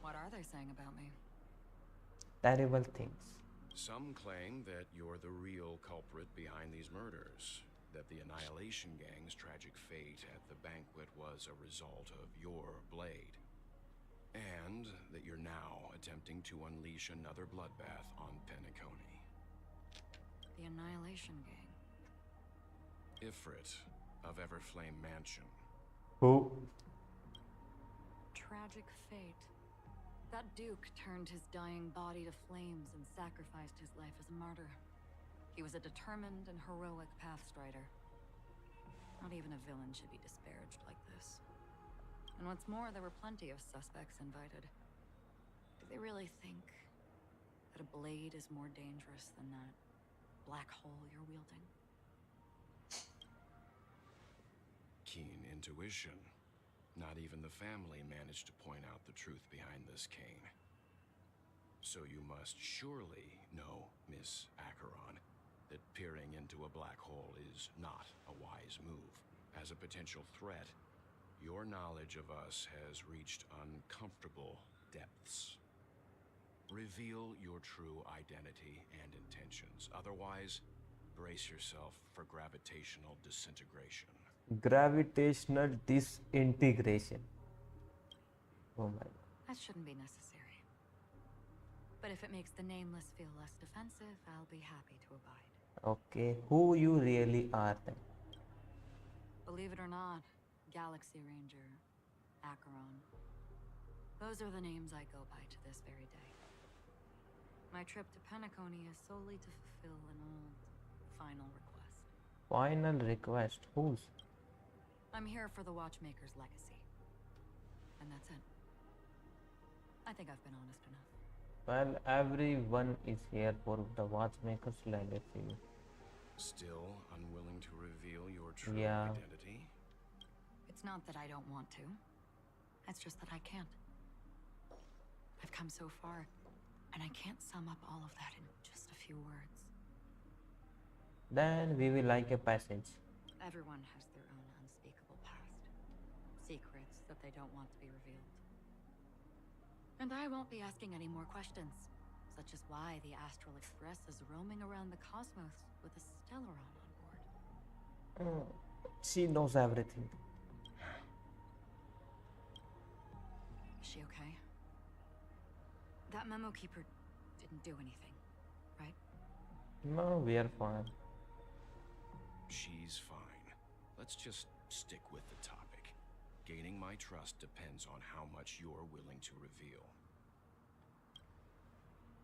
What are they saying about me? Terrible things. Some claim that you're the real culprit behind these murders, that the Annihilation Gang's tragic fate at the banquet was a result of your blade, and that you're now attempting to unleash another bloodbath on Penacony. The Annihilation Gang. Ifrit of Everflame Mansion. Who? Tragic fate. That Duke turned his dying body to flames and sacrificed his life as a martyr. He was a determined and heroic pathstrider. Not even a villain should be disparaged like this. And what's more, there were plenty of suspects invited. Do they really think that a blade is more dangerous than that black hole you're wielding? Keen intuition. Not even the family managed to point out the truth behind this cane. So you must surely know, Miss Acheron, that peering into a black hole is not a wise move. As a potential threat, your knowledge of us has reached uncomfortable depths. Reveal your true identity and intentions. Otherwise, brace yourself for gravitational disintegration. Gravitational disintegration. Oh my god. That shouldn't be necessary. But if it makes the Nameless feel less defensive, I'll be happy to abide. Okay, who you really are then? Believe it or not, Galaxy Ranger, Acheron. Those are the names I go by to this very day. My trip to Penacony is solely to fulfill an old, final request. Final request. Whose? I'm here for the Watchmaker's legacy. And that's it. I think I've been honest enough. Well, everyone is here for the Watchmaker's legacy. Still unwilling to reveal your true Yeah. identity? It's not that I don't want to. It's just that I can't. I've come so far, and I can't sum up all of that in just a few words. Then we will like a passage. Everyone has their own unspeakable past. Secrets that they don't want to be revealed. And I won't be asking any more questions, such as why the Astral Express is roaming around the cosmos with a Stellaron on board. She knows everything. Is she okay? That memo keeper didn't do anything, right? No, we are fine. She's fine. Let's just stick with the topic. Gaining my trust depends on how much you're willing to reveal.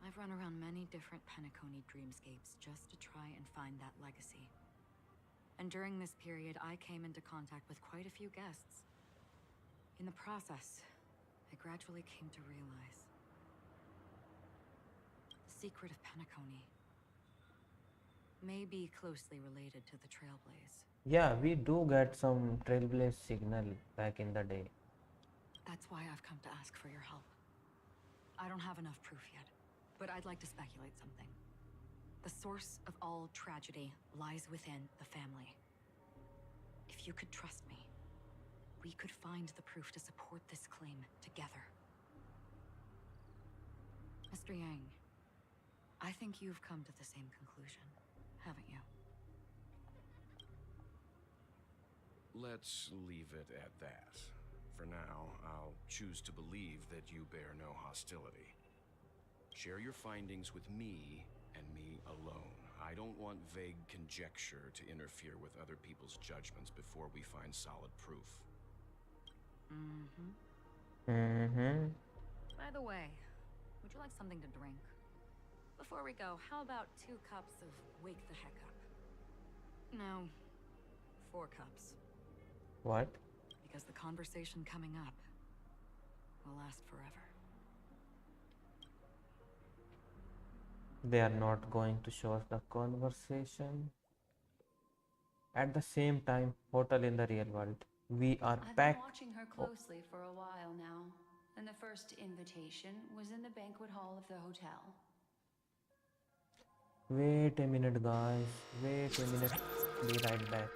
I've run around many different Penacony dreamscapes just to try and find that legacy. And during this period, I came into contact with quite a few guests. In the process, I gradually came to realize the secret of Penacony may be closely related to the Trailblaze. Yeah, we do get some Trailblaze signal back in the day. That's why I've come to ask for your help. I don't have enough proof yet, but I'd like to speculate something. The source of all tragedy lies within the family. If you could trust me, we could find the proof to support this claim together. Mr. Yang, I think you've come to the same conclusion, haven't you? Let's leave it at that. For now, I'll choose to believe that you bear no hostility. Share your findings with me and me alone. I don't want vague conjecture to interfere with other people's judgments before we find solid proof. By the way, would you like something to drink? Before we go, how about 2 cups of Wake the Heck Up? No, 4 cups. What? Because the conversation coming up will last forever. They are not going to show us the conversation. At the same time, hotel in the real world. We are I've back. been watching her closely for a while now, and the first invitation was in the banquet hall of the hotel. Wait a minute, guys. Wait a minute. Be right back.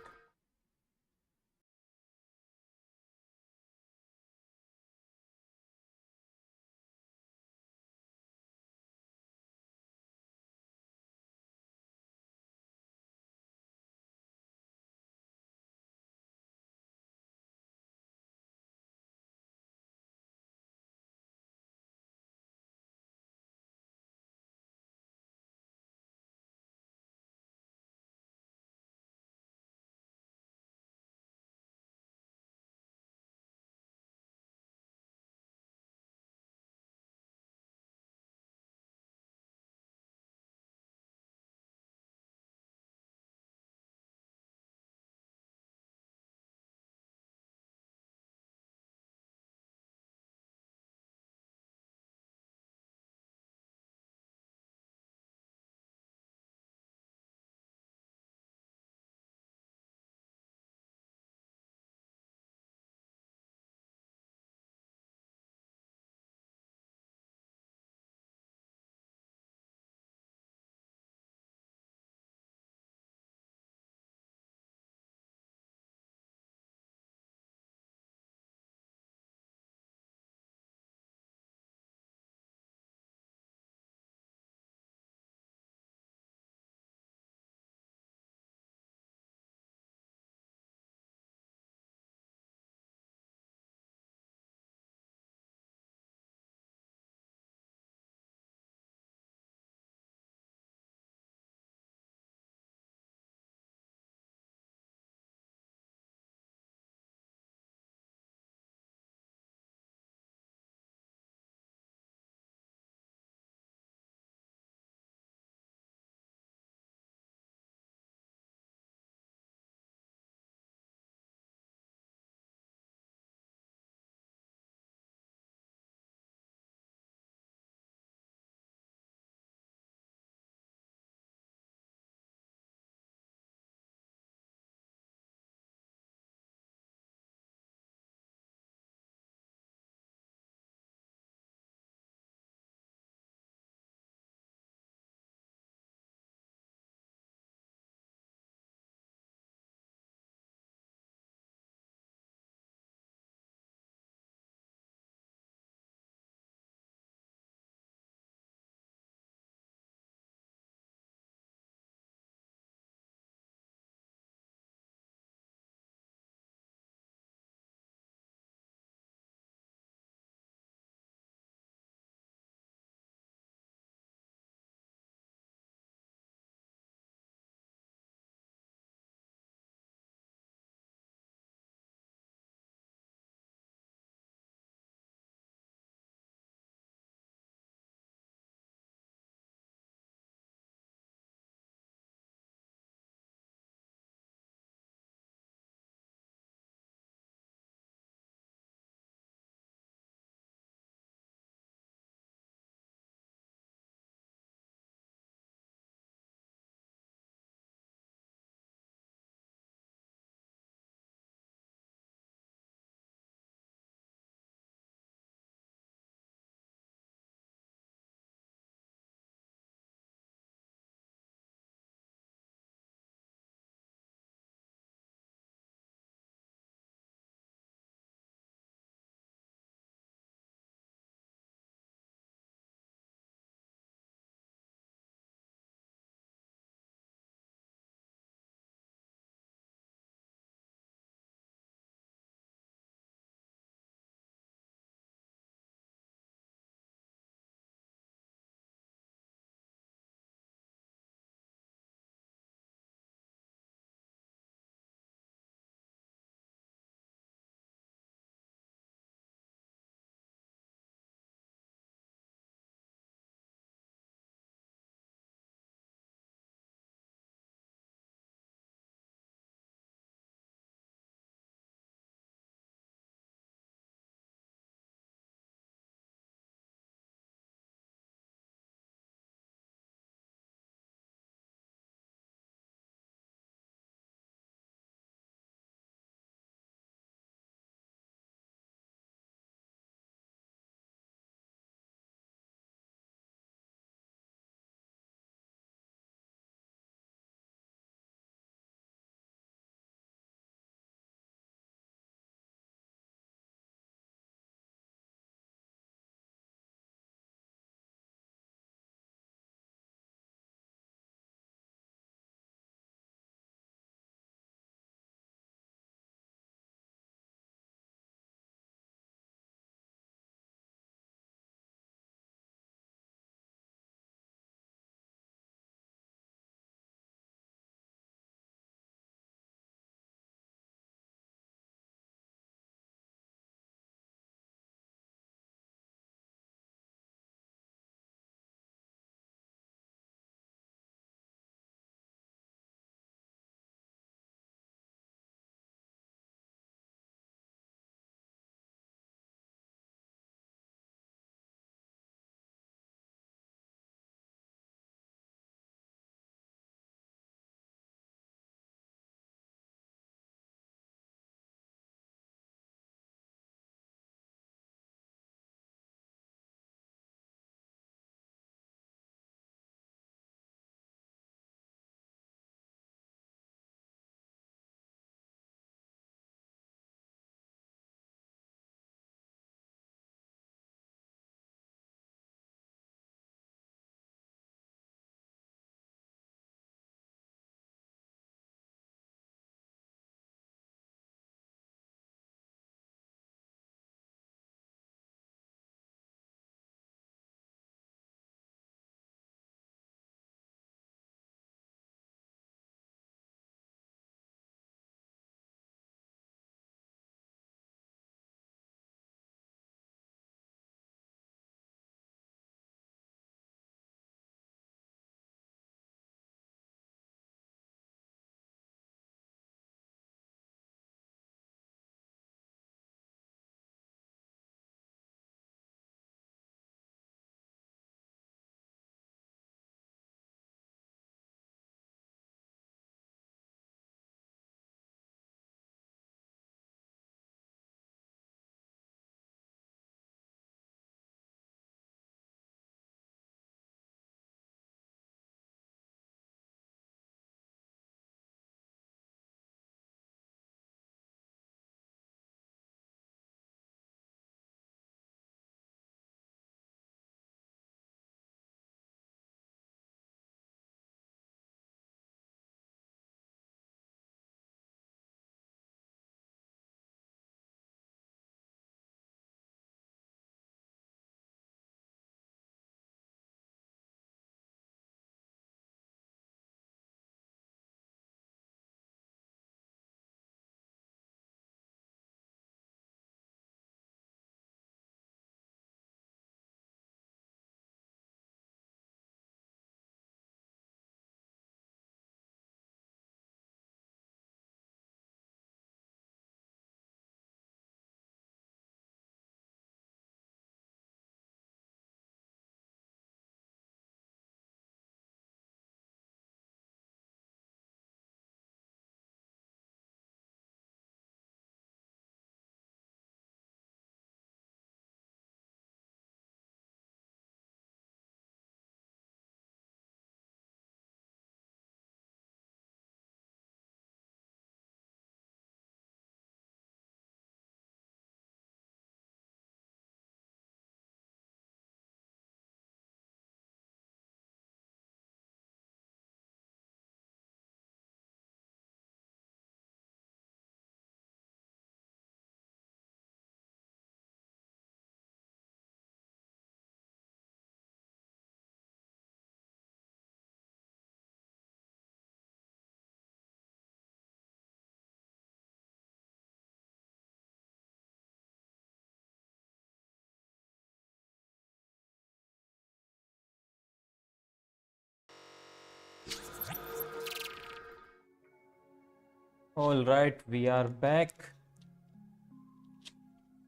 All right, we are back.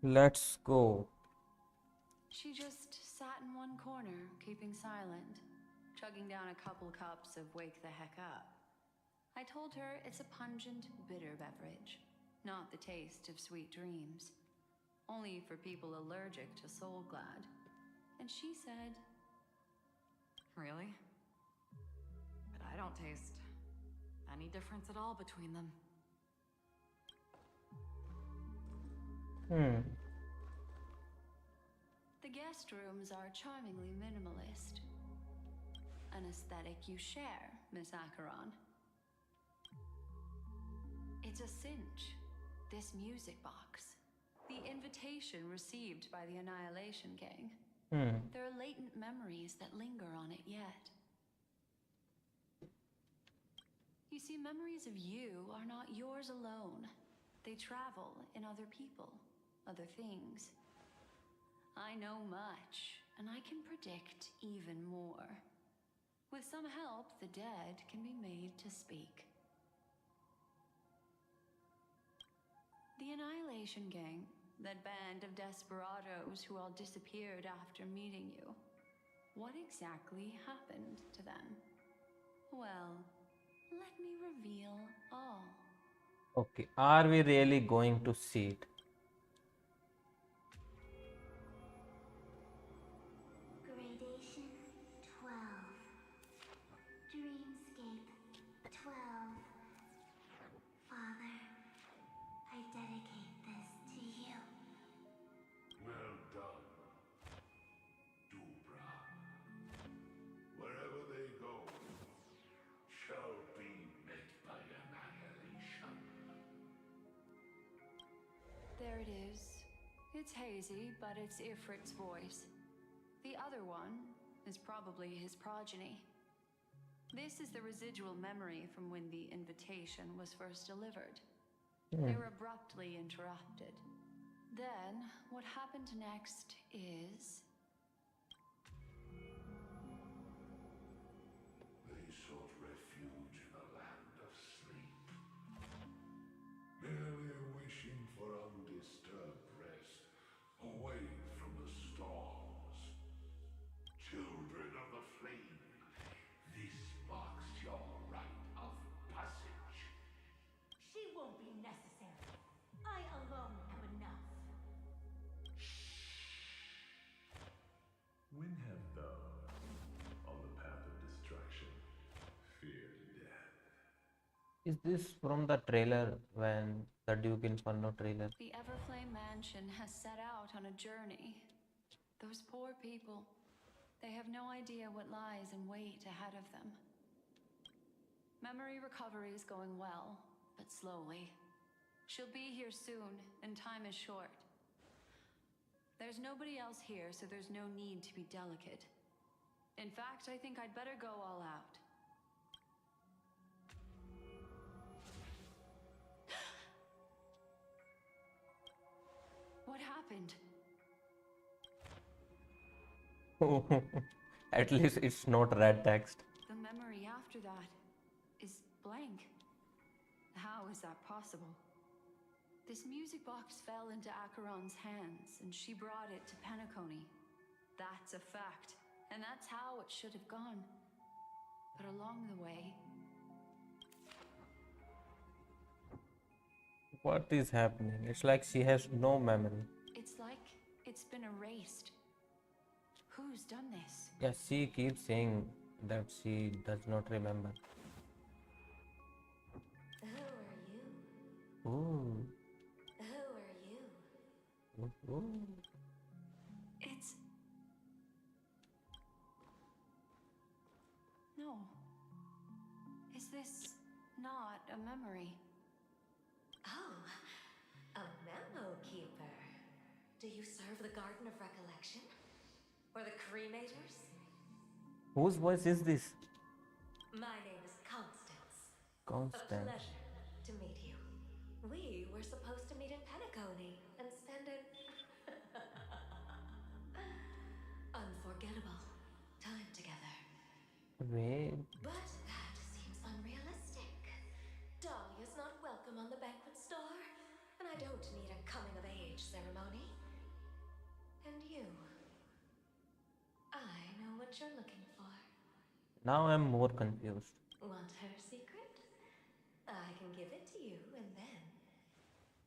Let's go. She just sat in one corner, keeping silent, chugging down a couple cups of Wake the Heck Up. I told her it's a pungent, bitter beverage, not the taste of sweet dreams. Only for people allergic to Soul Glad. And she said, Really? But I don't taste any difference at all between them. the guest rooms are charmingly minimalist. An aesthetic you share, Miss Acheron. It's a cinch. This music box. The invitation received by the Annihilation Gang. There are latent memories that linger on it yet. You see, memories of you are not yours alone. They travel in other people, other things. I know much, and I can predict even more. With some help, the dead can be made to speak. The Annihilation Gang, that band of desperados who all disappeared after meeting you. What exactly happened to them? Well, let me reveal all. Okay, are we really going to see it? Gradation 12. Dreamscape 12. Father, I dedicate this to you. Well done, Dubra. Wherever they go, shall be met by annihilation. There it is. It's hazy, but it's Ifrit's voice. The other one is probably his progeny. This is the residual memory from when the invitation was first delivered. They were abruptly interrupted. Then, what happened next is... They sought refuge in the land of sleep, merely wishing for undisturbed rest, away from the storms. Children of the flame, this marks your rite of passage. She won't be necessary. I alone am enough. When have those on the path of destruction feared death? Is this from the trailer when the Duke Inferno trailer? The Everflame Mansion has set out on a journey. Those poor people, they have no idea what lies in wait ahead of them. Memory recovery is going well, but slowly. She'll be here soon, and time is short. There's nobody else here, so there's no need to be delicate. In fact, I think I'd better go all out. What happened? At least it's not red text. The memory after that is blank. How is that possible? This music box fell into Acheron's hands, and she brought it to Penacony. That's a fact, and that's how it should have gone. But along the way... What is happening? It's like she has no memory. It's like it's been erased. Who's done this? Yeah, she keeps saying that she does not remember. Who are you? Ooh. Who are you? Ooh. It's... No. Is this not a memory? Oh, a memo keeper. Do you serve the Garden of Recollection? Or the Cremators? Whose voice is this? My name is Constance. A Constant. pleasure to meet you. We were supposed to meet in Penacony and spend an unforgettable time together. Wait. But that seems unrealistic. Dahlia's not welcome on the won't need a coming of age ceremony. And you, I know what you're looking for. Now I'm more confused. Want her secret? I can give it to you, and then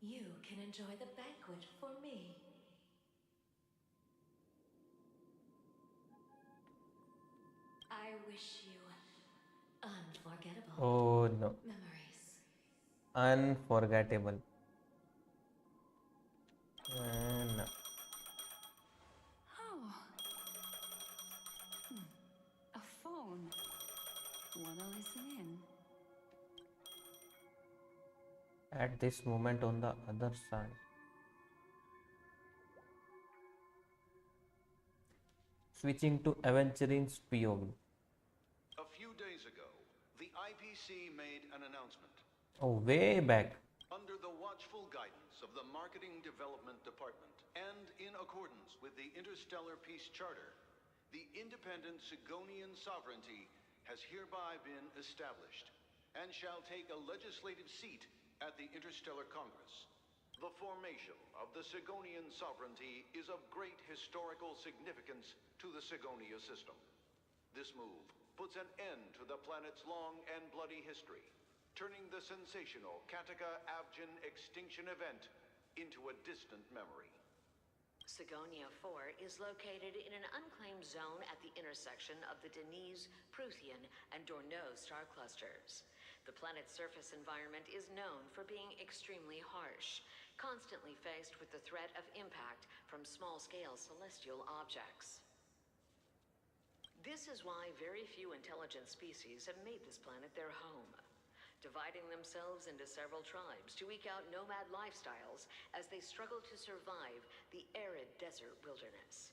you can enjoy the banquet for me. I wish you unforgettable Oh no, memories. unforgettable. No. Oh. A phone. Wanna listen in? At this moment on the other side. Switching to Aventurine's POV. A few days ago, the IPC made an announcement. Oh, way back. Under the watchful guidance of the Marketing Development Department, and in accordance with the Interstellar Peace Charter, the independent Sigonian sovereignty has hereby been established, and shall take a legislative seat at the Interstellar Congress. The formation of the Sigonian sovereignty is of great historical significance to the Sigonia system. This move puts an end to the planet's long and bloody history, turning the sensational Kataka-Abjin extinction event into a distant memory. Sigonia 4 is located in an unclaimed zone at the intersection of the Denise, Prothean, and Dorneau star clusters. The planet's surface environment is known for being extremely harsh, constantly faced with the threat of impact from small-scale celestial objects. This is why very few intelligent species have made this planet their home, dividing themselves into several tribes to eke out nomad lifestyles as they struggle to survive the arid desert wilderness.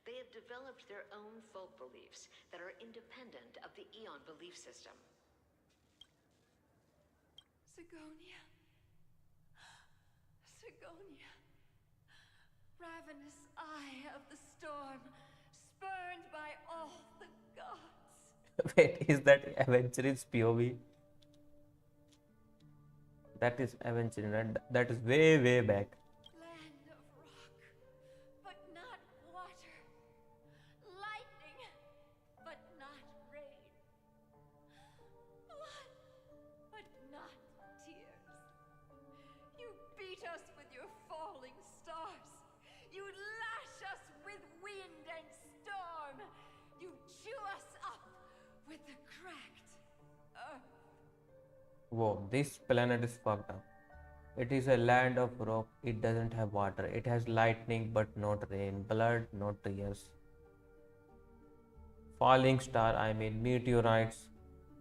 They have developed their own folk beliefs that are independent of the Eon belief system. Sigonia. Sigonia. Ravenous eye of the storm, spurned by all the gods. Wait, is that Aventurine's POV? That is Aventurine, and that is way, way back. Land of rock, but not water. Lightning, but not rain. Blood, but not tears. You beat us with your falling stars. You lash us with wind and storm. You chew us up with the cracked earth. Whoa, this planet is fucked up. It is a land of rock. It doesn't have water. It has lightning but not rain. Blood, not tears. Falling star, I mean meteorites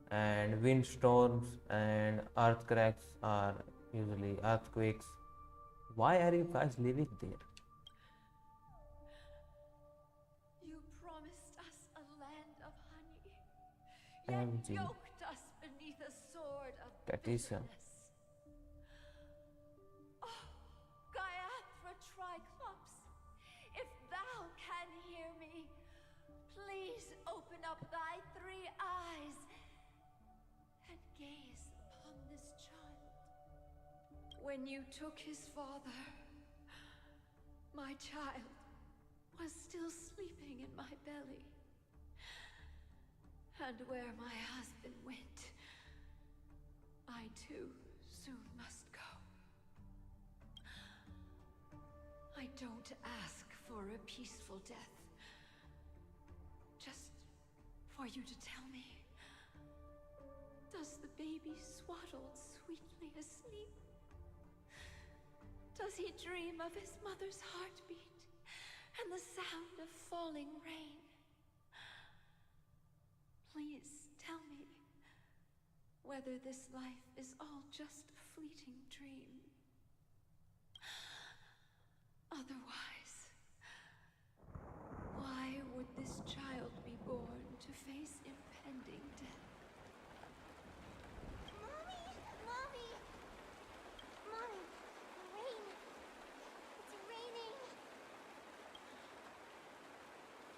and windstorms and earthquakes are usually earthquakes. Why are you guys living there? You promised us a land of honey, MG. yet yoked us beneath a sword of Katisha. bitterness. Oh, Gaiathra Triclops, if thou can hear me, please open up thy three eyes and gaze upon this child. When you took his father, my child was still sleeping in my belly. And where my husband went, I too soon must go. I don't ask for a peaceful death. Just for you to tell me, does the baby swaddled sweetly asleep? Does he dream of his mother's heartbeat and the sound of falling rain? Please tell me whether this life is all just a fleeting dream. Otherwise, why would this child be born to face impending death? Mommy! Mommy! Mommy! Rain! It's raining!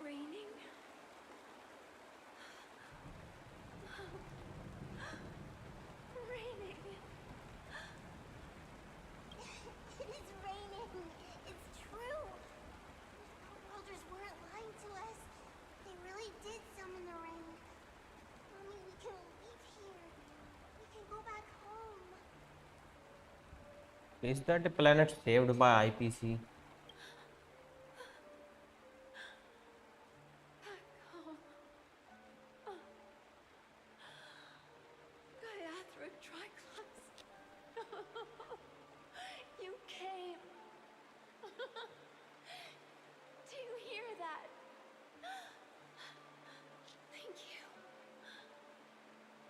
Raining? Raining. Is that a planet saved by IPC? Back home. Gayatri Triclops. You came. Do you hear that? Thank you.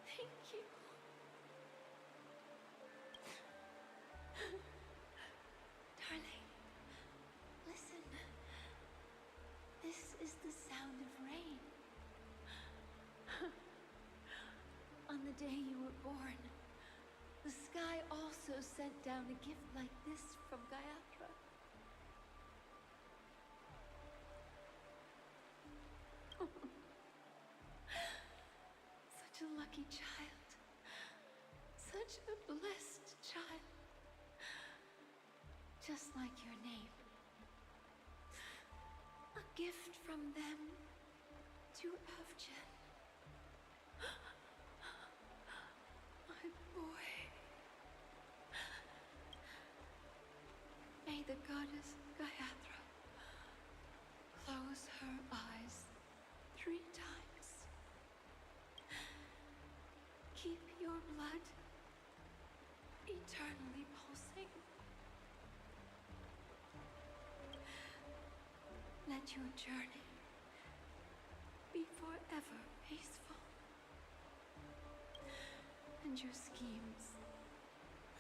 Thank you. Darling, listen. This is the sound of rain. On the day you were born, the sky also sent down a gift like this from Gayatra. Such a lucky child. Such a blessed child. Just like your name. A gift from them to Avjen. My boy. May the goddess Gayatra close her eyes 3 times. Keep your blood eternally pulsing. Let your journey be forever peaceful. And your schemes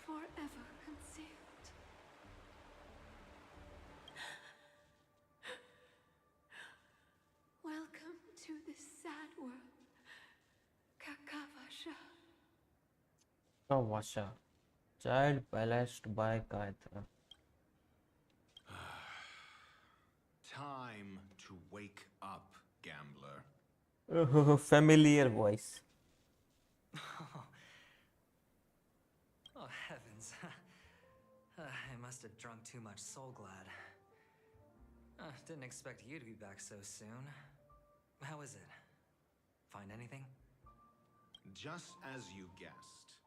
forever concealed. Welcome to this sad world, Kakavasha. Kawasha. Child balanced by Gayatri. Time to wake up, gambler. Familiar voice. Oh, heavens. I must have drunk too much Soul Glad. Didn't expect you to be back so soon. How is it? Find anything? Just as you guessed.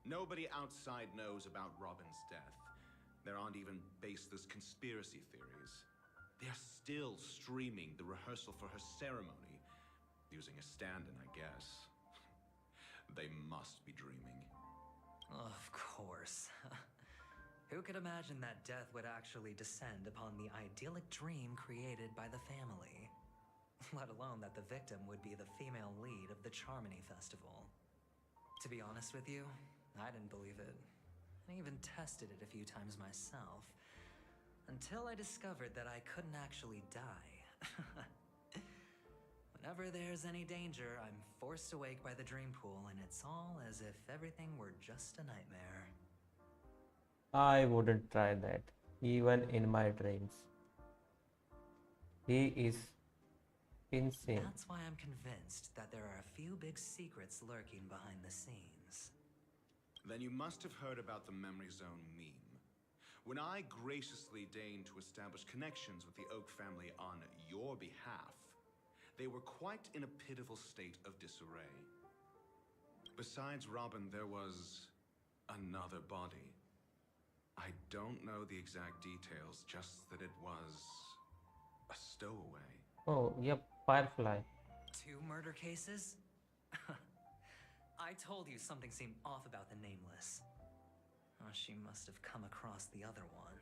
Nobody outside knows about Robin's death. There aren't even baseless conspiracy theories. They're still streaming the rehearsal for her ceremony, using a stand-in, I guess. They must be dreaming. Of course. Who could imagine that death would actually descend upon the idyllic dream created by the family? Let alone that the victim would be the female lead of the Charmony Festival. To be honest with you, I didn't believe it. I even tested it a few times myself. Until I discovered that I couldn't actually die. Whenever there's any danger, I'm forced awake by the dream pool, and it's all as if everything were just a nightmare. I wouldn't try that, even in my dreams. He is insane. That's why I'm convinced that there are a few big secrets lurking behind the scenes. Then you must have heard about the Memory Zone meme. When I graciously deigned to establish connections with the Oak family on your behalf, they were quite in a pitiful state of disarray. Besides Robin, there was another body. I don't know the exact details, just that it was a stowaway. Oh, yep, Firefly. 2 murder cases? I told you something seemed off about the Nameless. Oh, she must have come across the other one.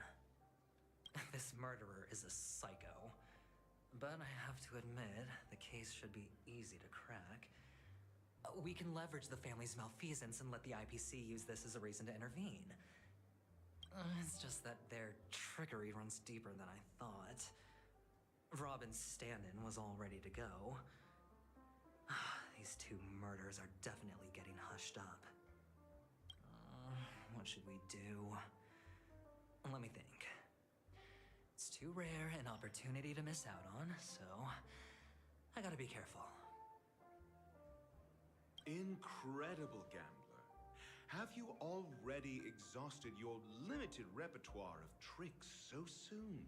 This murderer is a psycho. But I have to admit, the case should be easy to crack. We can leverage the family's malfeasance and let the IPC use this as a reason to intervene. It's just that their trickery runs deeper than I thought. Robin's stand-in was all ready to go. These 2 murders are definitely getting hushed up. What should we do? Let me think. It's too rare an opportunity to miss out on, so I gotta be careful. Incredible, gambler. Have you already exhausted your limited repertoire of tricks so soon?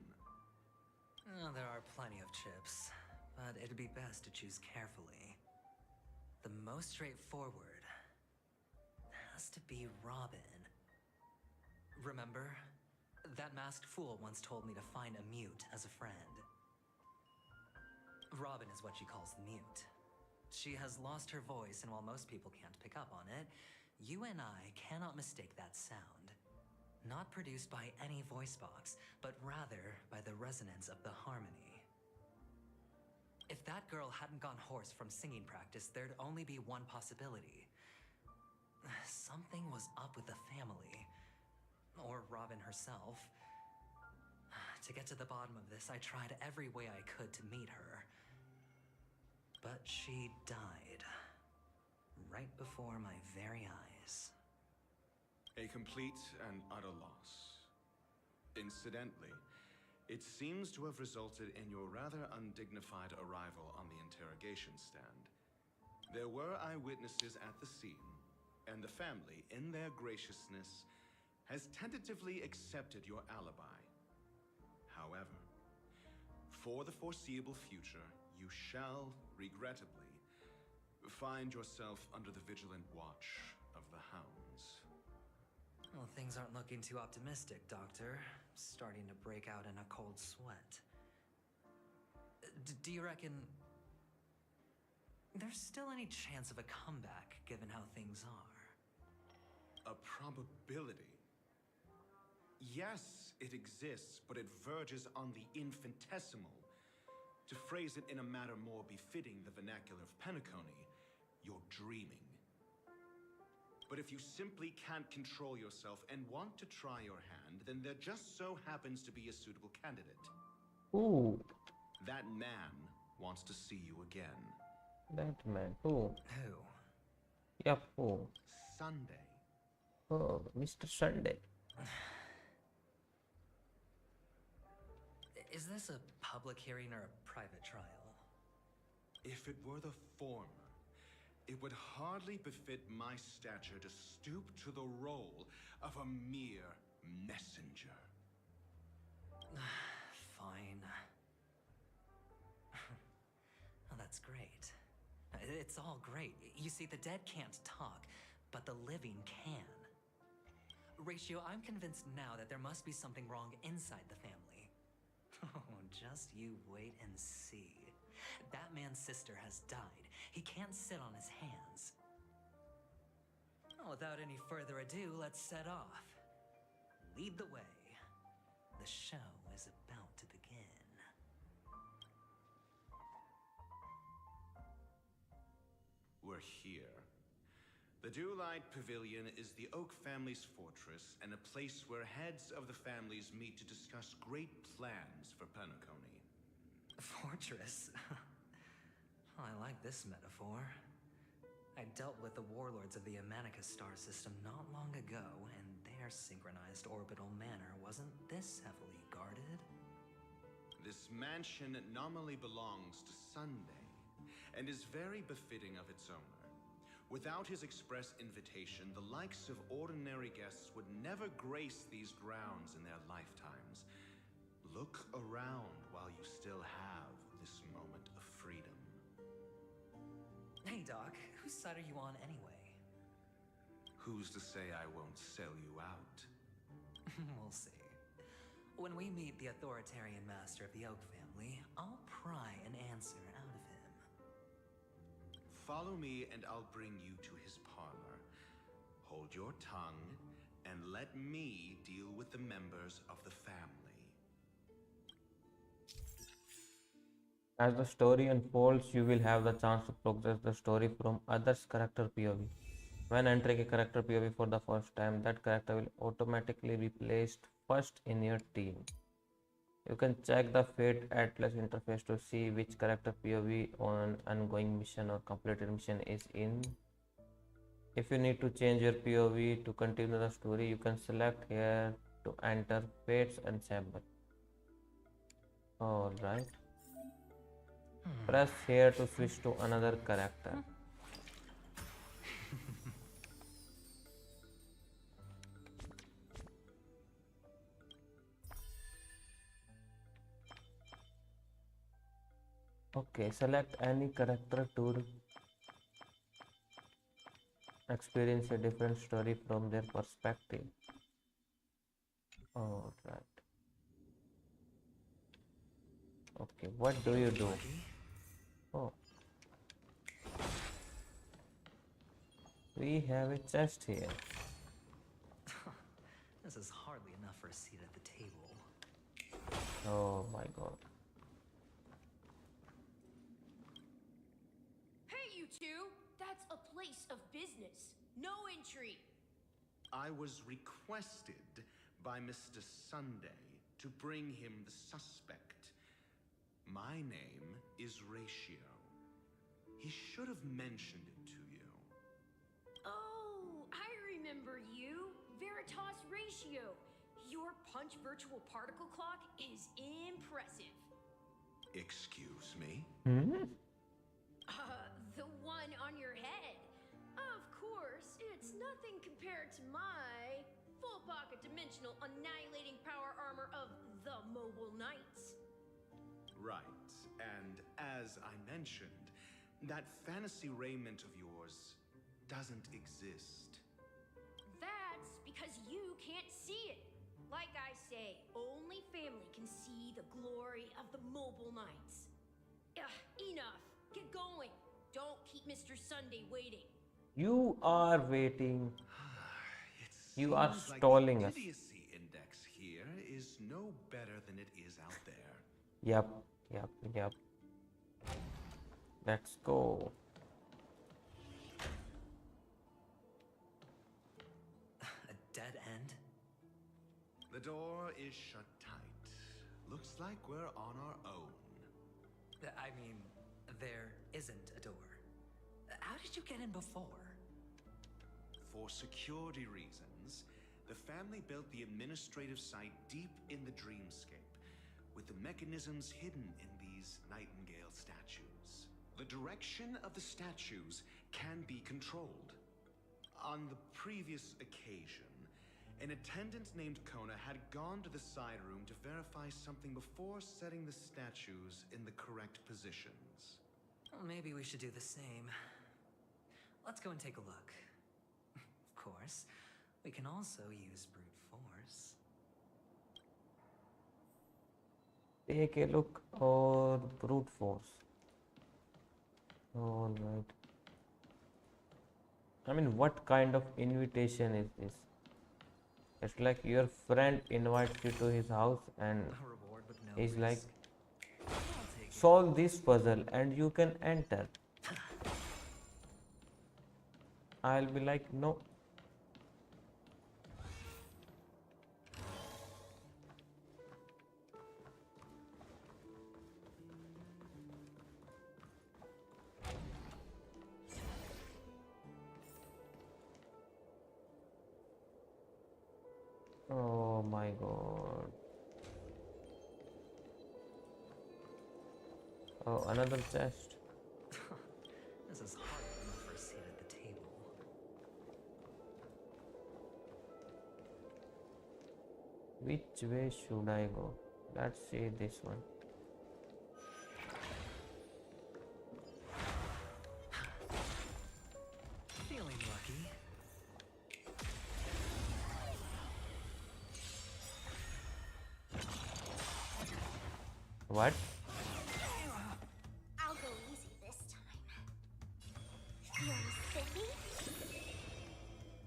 There are plenty of chips, but it'd be best to choose carefully. The most straightforward has to be Robin. Remember? That masked fool once told me to find a mute as a friend. Robin is what she calls the mute. She has lost her voice, and while most people can't pick up on it, you and I cannot mistake that sound. Not produced by any voice box, but rather by the resonance of the harmony. If that girl hadn't gone hoarse from singing practice, there'd only be one possibility. Something was up with the family. Or Robin herself. To get to the bottom of this, I tried every way I could to meet her. But she died. Right before my very eyes. A complete and utter loss. Incidentally, it seems to have resulted in your rather undignified arrival on the interrogation stand. There were eyewitnesses at the scene, and the family, in their graciousness, has tentatively accepted your alibi. However, for the foreseeable future, you shall, regrettably, find yourself under the vigilant watch of the hounds. Well, things aren't looking too optimistic, Doctor. Starting to break out in a cold sweat. Do you reckon there's still any chance of a comeback, given how things are? A probability? Yes, it exists, but it verges on the infinitesimal. To phrase it in a manner more befitting the vernacular of Penacony, you're dreaming. But if you simply can't control yourself and want to try your hand, then there just so happens to be a suitable candidate. Ooh, That man wants to see you again. that man. Who? Who? Yep, who? Sunday. Oh, Mr. Sunday. Is this a public hearing or a private trial? If it were the former, it would hardly befit my stature to stoop to the role of a mere messenger. Fine. Oh, that's great. It's all great. You see, the dead can't talk, but the living can. Ratio, I'm convinced now that there must be something wrong inside the family. Oh, just you wait and see. That man's sister has died. He can't sit on his hands. Well, without any further ado, let's set off. Lead the way. The show is about to begin. We're here. The Dewlight Pavilion is the Oak family's fortress and a place where heads of the families meet to discuss great plans for Penacony. Fortress? Oh, I like this metaphor. I dealt with the warlords of the Amanicus star system not long ago, and their synchronized orbital manor wasn't this heavily guarded. This mansion nominally belongs to Sunday, and is very befitting of its owner. Without his express invitation, the likes of ordinary guests would never grace these grounds in their lifetimes. Look around while you still have this moment of freedom. Hey, Doc, whose side are you on anyway? Who's to say I won't sell you out? We'll see. When we meet the authoritarian master of the Oak family, I'll pry an answer out of him. Follow me and I'll bring you to his parlor. Hold your tongue and let me deal with the members of the family. As the story unfolds, you will have the chance to progress the story from others' character POV. When entering a character POV for the first time, that character will automatically be placed first in your team. You can check the Fate Atlas interface to see which character POV on ongoing mission or completed mission is in. If you need to change your POV to continue the story, you can select here to enter Fate's ensemble. Alright. Press here to switch to another character. Okay, select any character to experience a different story from their perspective. All right. Okay, what do you do? Oh, we have a chest here. This is hardly enough for a seat at the table. Oh my god. Hey, you two! That's a place of business. No entry. I was requested by Mr. Sunday to bring him the suspect. My name is Ratio. He should have mentioned it to you. Oh, I remember you. Veritas Ratio. Your punch virtual particle clock is impressive. Excuse me? The one on your head. Of course, it's nothing compared to my full pocket dimensional annihilating power armor of the Mobile Knights. Right, and as I mentioned, that fantasy raiment of yours doesn't exist. That's because you can't see it. Like I say, only family can see the glory of the Mobile Knights. Enough. Get going. Don't keep Mr. Sunday waiting. You are waiting. You are Seems stalling like us. the idiocy index here is no better than it is out there. Yep. Let's go. A dead end? The door is shut tight. Looks like we're on our own. I mean, there isn't a door. How did you get in before? For security reasons, the family built the administrative site deep in the dreamscape, with the mechanisms hidden in these Nightingale statues. The direction of the statues can be controlled. On the previous occasion, an attendant named Kona had gone to the side room to verify something before setting the statues in the correct positions. Well, maybe we should do the same. Let's go and take a look. Of course, we can also use brute force. Take a look or brute force. All right. I mean, what kind of invitation is this? It's like your friend invites you to his house and A reward with no he's like, risk. I'll take it. solve this puzzle and you can enter. I'll be like, no. Oh my god. Oh, another chest. This is hardly enough for a seat at the table. Which way should I go? Let's see this one. Feeling lucky. What? I'll go easy this time. Feeling spiffy?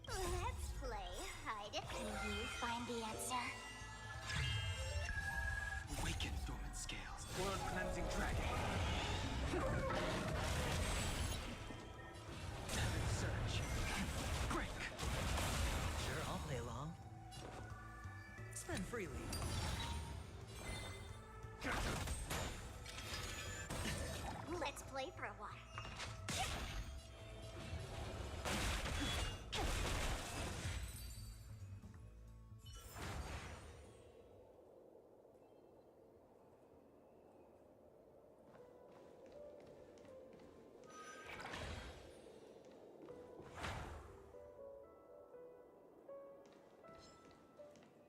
Let's play hide it. Can you find the answer? Awaken dormant scales. Blood cleansing dragon. Search. Break. Sure, I'll play along. Spend freely. Let's play for a while.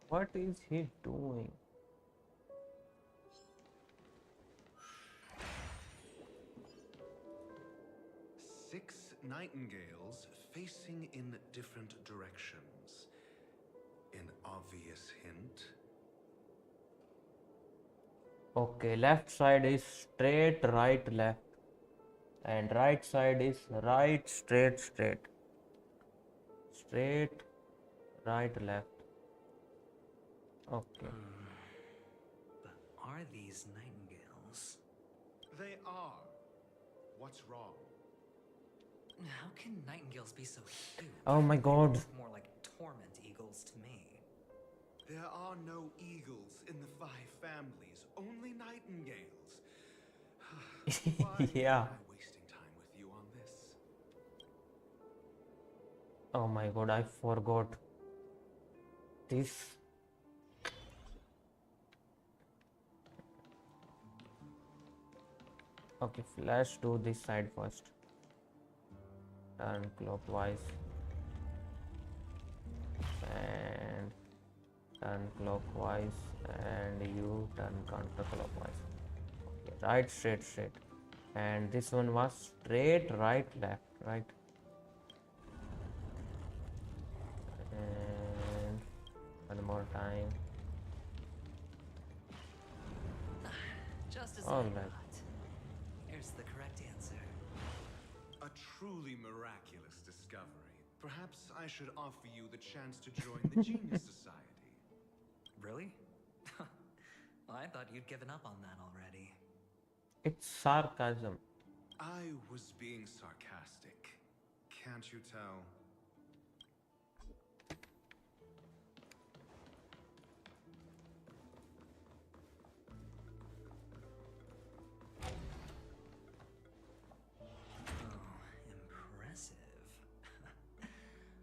What is he doing? Six nightingales facing in different directions. In obvious hint? Okay, left side is straight, right, left, and right side is right, straight, straight, straight, right, left. Okay. But are these nightingales? They are. What's wrong? How can nightingales be so huge? Oh my god. They look more like torment eagles to me. There are no eagles in the 5 families, only nightingales. Why Yeah. am I wasting time with you on this? Oh my god, I forgot this. Okay, let's do this side first. Turn clockwise. And turn clockwise. And you turn counterclockwise. Okay, right, straight, straight. And this one was straight, right, left, right. And one more time. Just as All I right. thought. Here's the correct answer. A truly miraculous discovery. Perhaps I should offer you the chance to join the Genius Society. Really? Well, I thought you'd given up on that already. It's sarcasm. I was being sarcastic. Can't you tell? Impressive.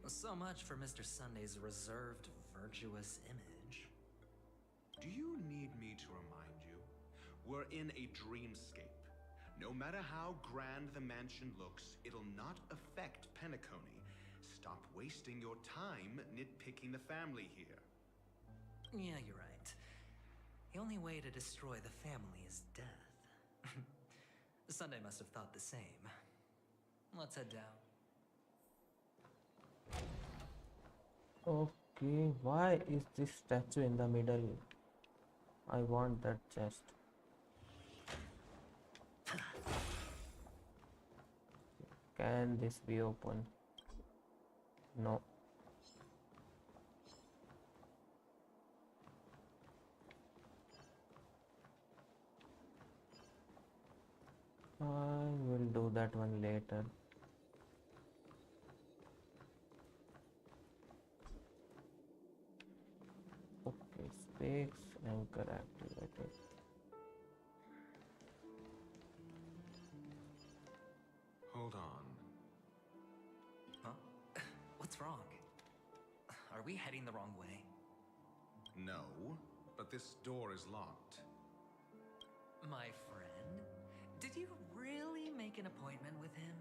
So much for Mr. Sunday's reserved, virtuous image. Do you need me to remind you? We're in a dreamscape. No matter how grand the mansion looks, it'll not affect Penacony. Stop wasting your time nitpicking the family here. Yeah, you're right. The only way to destroy the family is death. Sunday must have thought the same. Let's head down. Okay, why is this statue in the middle? I want that chest. Can this be open? No. I will do that one later. Okay, space anchor activated. Hold on. Huh? What's wrong? Are we heading the wrong way? No, but this door is locked. My friend? Did you really make an appointment with him?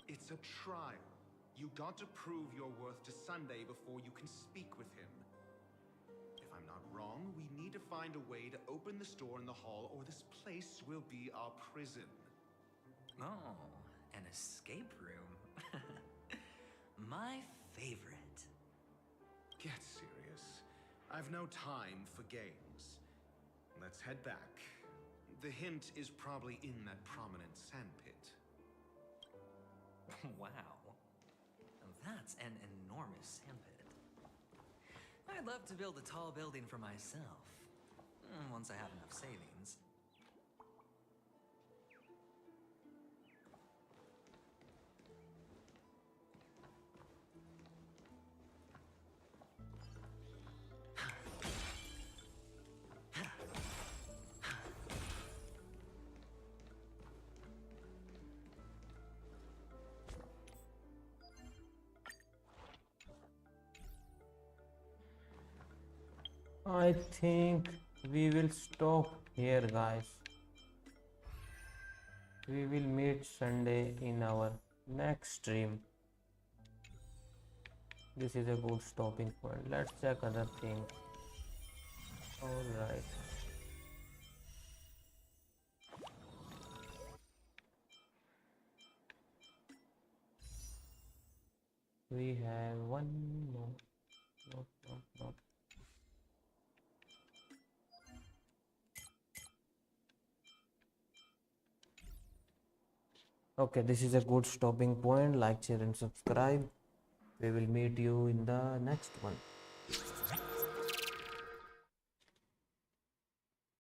It's a trial. You got to prove your worth to Sunday before you can speak with him. If I'm not wrong, we need to find a way to open this door in the hall, or this place will be our prison. Oh, an escape room. My favorite. Get serious. I've no time for games. Let's head back. The hint is probably in that prominent sandpit. Wow. That's an enormous sandpit. I'd love to build a tall building for myself. Once I have enough savings. I think we will stop here, guys. We will meet Sunday in our next stream. This is a good stopping point. Let's check other things. Alright. We have one more. No, no, no. Okay, this is a good stopping point. Like, share and subscribe. We will meet you in the next one.